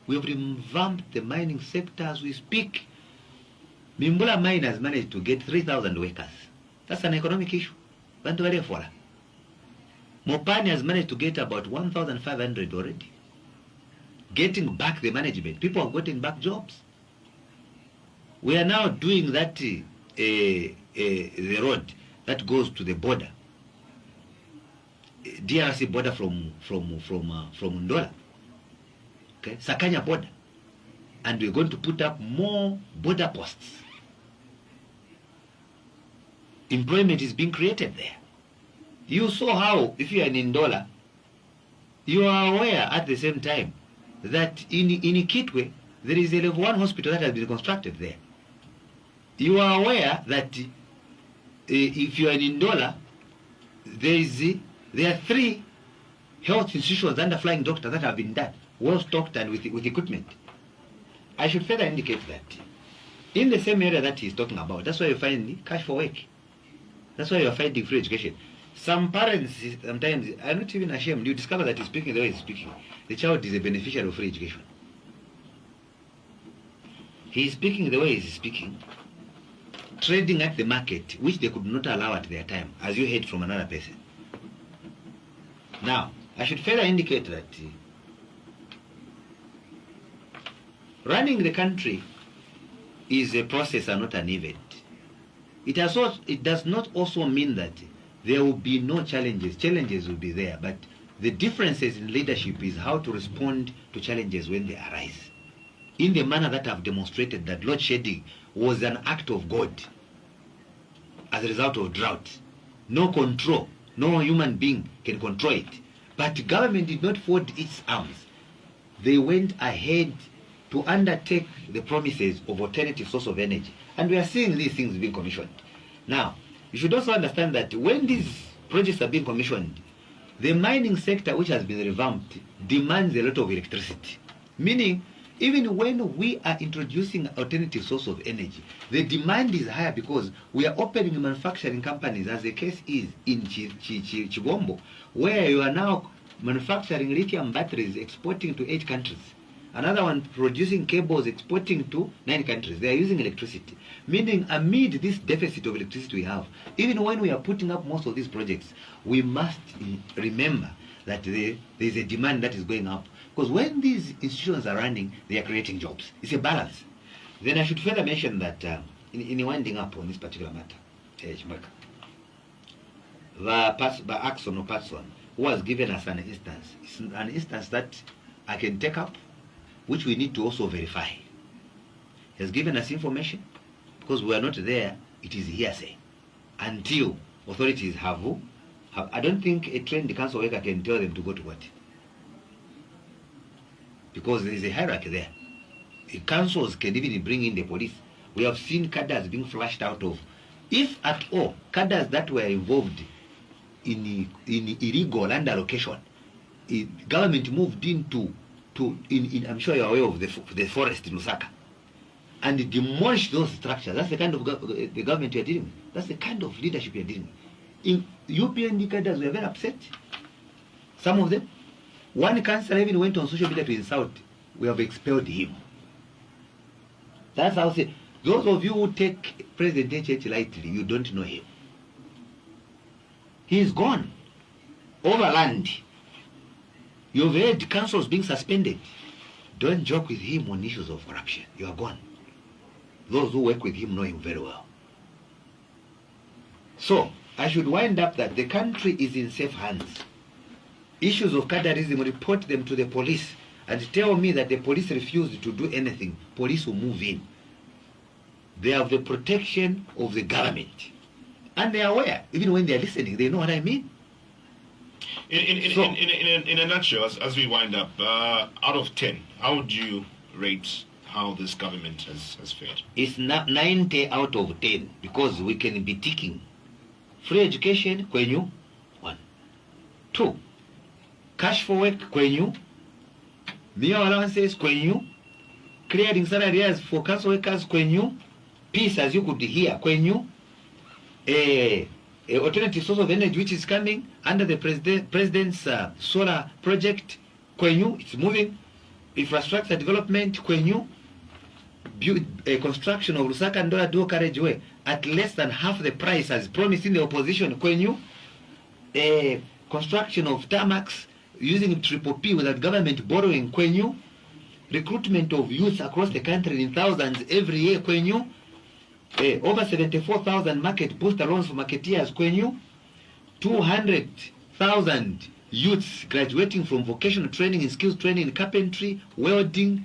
We have revamped the mining sector as we speak. Mimbula mine has managed to get 3,000 workers. That's an economic issue. Mopani has managed to get about 1,500 already. Getting back the management. People have gotten back jobs. We are now doing that the road that goes to the border. DRC border from Ndola, okay, Sakanya border, and we're going to put up more border posts. Employment is being created there. You saw how, if you are in Ndola, you are aware at the same time that in Kitwe there is a level 1 hospital that has been constructed there. You are aware that if you are in Ndola, there are 3 health institutions under flying doctors that have been done, well stocked and with equipment. I should further indicate that in the same area that he's talking about, that's why you find cash for work. That's why you're finding free education. Some parents sometimes are not even ashamed. You discover that he's speaking the way he's speaking. The child is a beneficiary of free education. He's speaking the way he's speaking, trading at the market, which they could not allow at their time, as you heard from another person. Now, I should further indicate that running the country is a process and not an event. It does not also mean that there will be no challenges. Challenges will be there, but the differences in leadership is how to respond to challenges when they arise. In the manner that I've demonstrated that load shedding was an act of God as a result of drought. No control. No human being can control it. But government did not fold its arms. They went ahead to undertake the promises of alternative source of energy. And we are seeing these things being commissioned. Now, you should also understand that when these projects are being commissioned, the mining sector, which has been revamped, demands a lot of electricity. Meaning, even when we are introducing alternative source of energy, the demand is higher because we are opening manufacturing companies, as the case is in Chigombo, where you are now manufacturing lithium batteries, exporting to 8 countries. Another one producing cables, exporting to 9 countries. They are using electricity. Meaning, amid this deficit of electricity we have, even when we are putting up most of these projects, we must remember that there is a demand that is going up. Because when these institutions are running, they are creating jobs. It's a balance. Then I should further mention that in winding up on this particular matter, the Axon or person who has given us an instance, it's an instance that I can take up, which we need to also verify. He has given us information, because we are not there, it is hearsay. Until authorities have I don't think a trained council worker can tell them to go to what. Because there is a hierarchy there. The councils can even bring in the police. We have seen cadres being flushed out of, if at all, cadres that were involved in illegal land allocation. Government moved into, I'm sure you're aware of the forest in Lusaka, and demolished those structures. That's the kind of the government you're dealing with. That's the kind of leadership you're dealing with. In UPND cadres were very upset. Some of them. One councillor even went on social media to insult. We have expelled him. That's how I say. Those of you who take President H lightly, you don't know him. He is gone. Overland. You've heard councils being suspended. Don't joke with him on issues of corruption. You are gone. Those who work with him know him very well. So, I should wind up that the country is in safe hands. Issues of cadreism, report them to the police and tell me that the police refused to do anything. Police will move in. They have the protection of the government. And they are aware. Even when they are listening, they know what I mean. In a nutshell, as we wind up, out of 10, how would you rate how this government has fared? It's not 90 out of 10 because we can be ticking. Free education, kwenyu, 1. 2. Cash for work, kwenyu. Meal allowances, kwenyu. Clearing salaries for council workers, kwenyu. Peace, as you could hear, kwenyu. Alternative source of energy which is coming under the president's solar project, kwenyu, it's moving. Infrastructure development, kwenyu. Construction of Lusaka and Dola Dual Carriageway at less than half the price as promised in the opposition, kwenyu. Construction of tarmacs using triple P without government borrowing, kwenyu. Recruitment of youth across the country in thousands every year, kwenyu. Over 74,000 market booster loans for marketeers, kwenyu. 200,000 youths graduating from vocational training and skills training in carpentry, welding,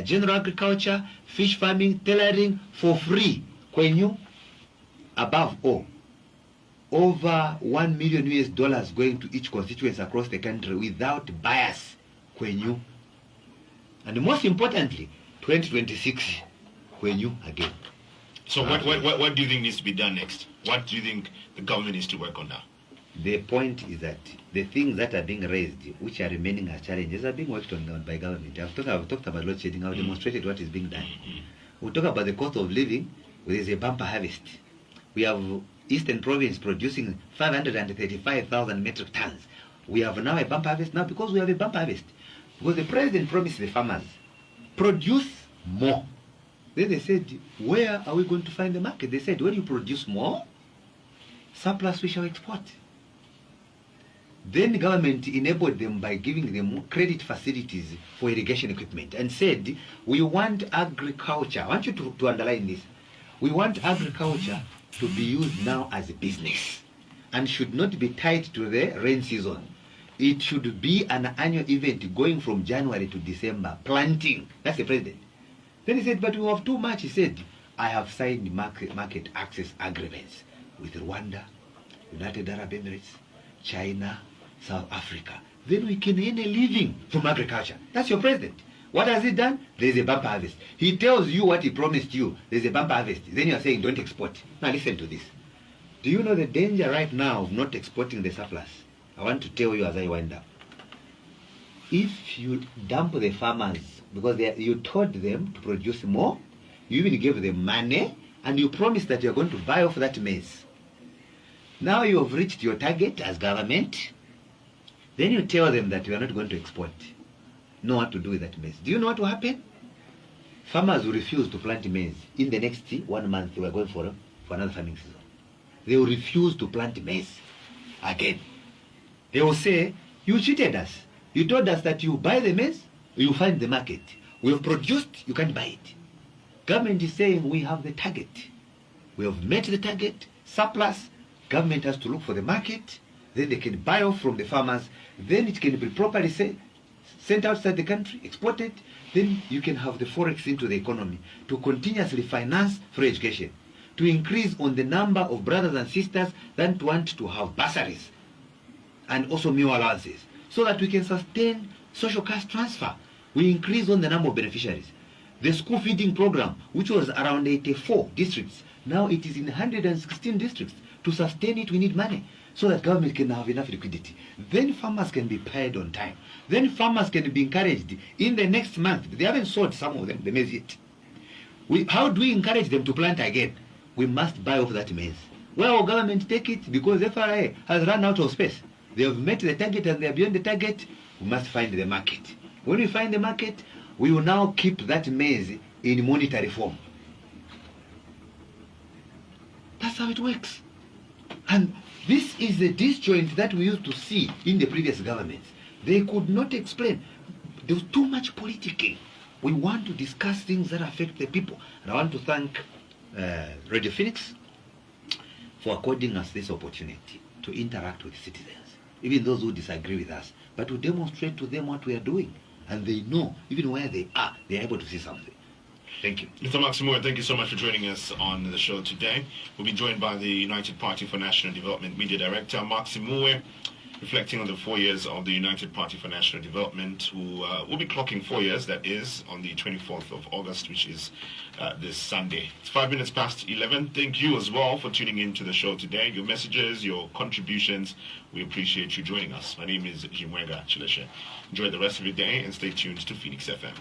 general agriculture, fish farming, tailoring for free, kwenyu. Above all, over $1 million US going to each constituency across the country without bias, kwenyu. And most importantly, 2026, kwenyu again. So what do you think needs to be done next? What do you think the government needs to work on now? The point is that the things that are being raised, which are remaining as challenges, are being worked on by government. I've talked about load shedding. I've demonstrated what is being done. We'll talk about the cost of living. There is a bumper harvest. We have Eastern Province producing 535,000 metric tons. We have now a bumper harvest now because we have a bumper harvest. Because the president promised the farmers, produce more. Then they said, where are we going to find the market? They said, when you produce more, surplus we shall export. Then the government enabled them by giving them credit facilities for irrigation equipment and said, we want agriculture. I want you to underline this. We want agriculture to be used now as a business and should not be tied to the rain season. It should be an annual event going from January to December, planting. That's the president. Then he said, but we have too much. He said, I have signed market access agreements with Rwanda, United Arab Emirates, China, South Africa. Then we can earn a living from agriculture. That's your president. What has he done? There's a bumper harvest. He tells you what he promised you. There's a bumper harvest. Then you are saying don't export. Now listen to this. Do you know the danger right now of not exporting the surplus? I want to tell you as I wind up. If you dump the farmers, because you told them to produce more, you even gave them money, and you promised that you're going to buy off that maize. Now you have reached your target as government. Then you tell them that you are not going to export. Know what to do with that maize. Do you know what will happen? Farmers will refuse to plant maize. In the next 1 month, we are going for another farming season. They will refuse to plant maize again. They will say, you cheated us. You told us that you buy the maize, you find the market. We have produced, you can't buy it. Government is saying we have the target. We have met the target, surplus. Government has to look for the market. Then they can buy off from the farmers. Then it can be properly sent outside the country, exported. Then you can have the forex into the economy to continuously finance free education, to increase on the number of brothers and sisters that want to have bursaries and also meal allowances, so that we can sustain social cash transfer. We increase on the number of beneficiaries. The school feeding program, which was around 84 districts, now it is in 116 districts. To sustain it, we need money, so that government can have enough liquidity. Then farmers can be paid on time. Then farmers can be encouraged in the next month. They haven't sold some of them, the maize yet. How do we encourage them to plant again? We must buy off that maize. Well, government take it because FRA has run out of space. They have met the target and they are beyond the target. We must find the market. When we find the market, we will now keep that maize in monetary form. That's how it works. And this is the disjoint that we used to see in the previous governments. They could not explain. There was too much politicking. We want to discuss things that affect the people. And I want to thank Radio Phoenix for according us this opportunity to interact with citizens, even those who disagree with us, but to demonstrate to them what we are doing. And they know, even where they are able to see something. Thank you. Mr. Simuuwe, thank you so much for joining us on the show today. We'll be joined by the United Party for National Development Media Director, Simuuwe, reflecting on the 4 years of the United Party for National Development, who will be clocking 4 years, that is, on the 24th of August, which is this Sunday. It's 5 minutes past 11. Thank you as well for tuning in to the show today. Your messages, your contributions, we appreciate you joining us. My name is Simuuwe Chileshe. Enjoy the rest of your day and stay tuned to Phoenix FM.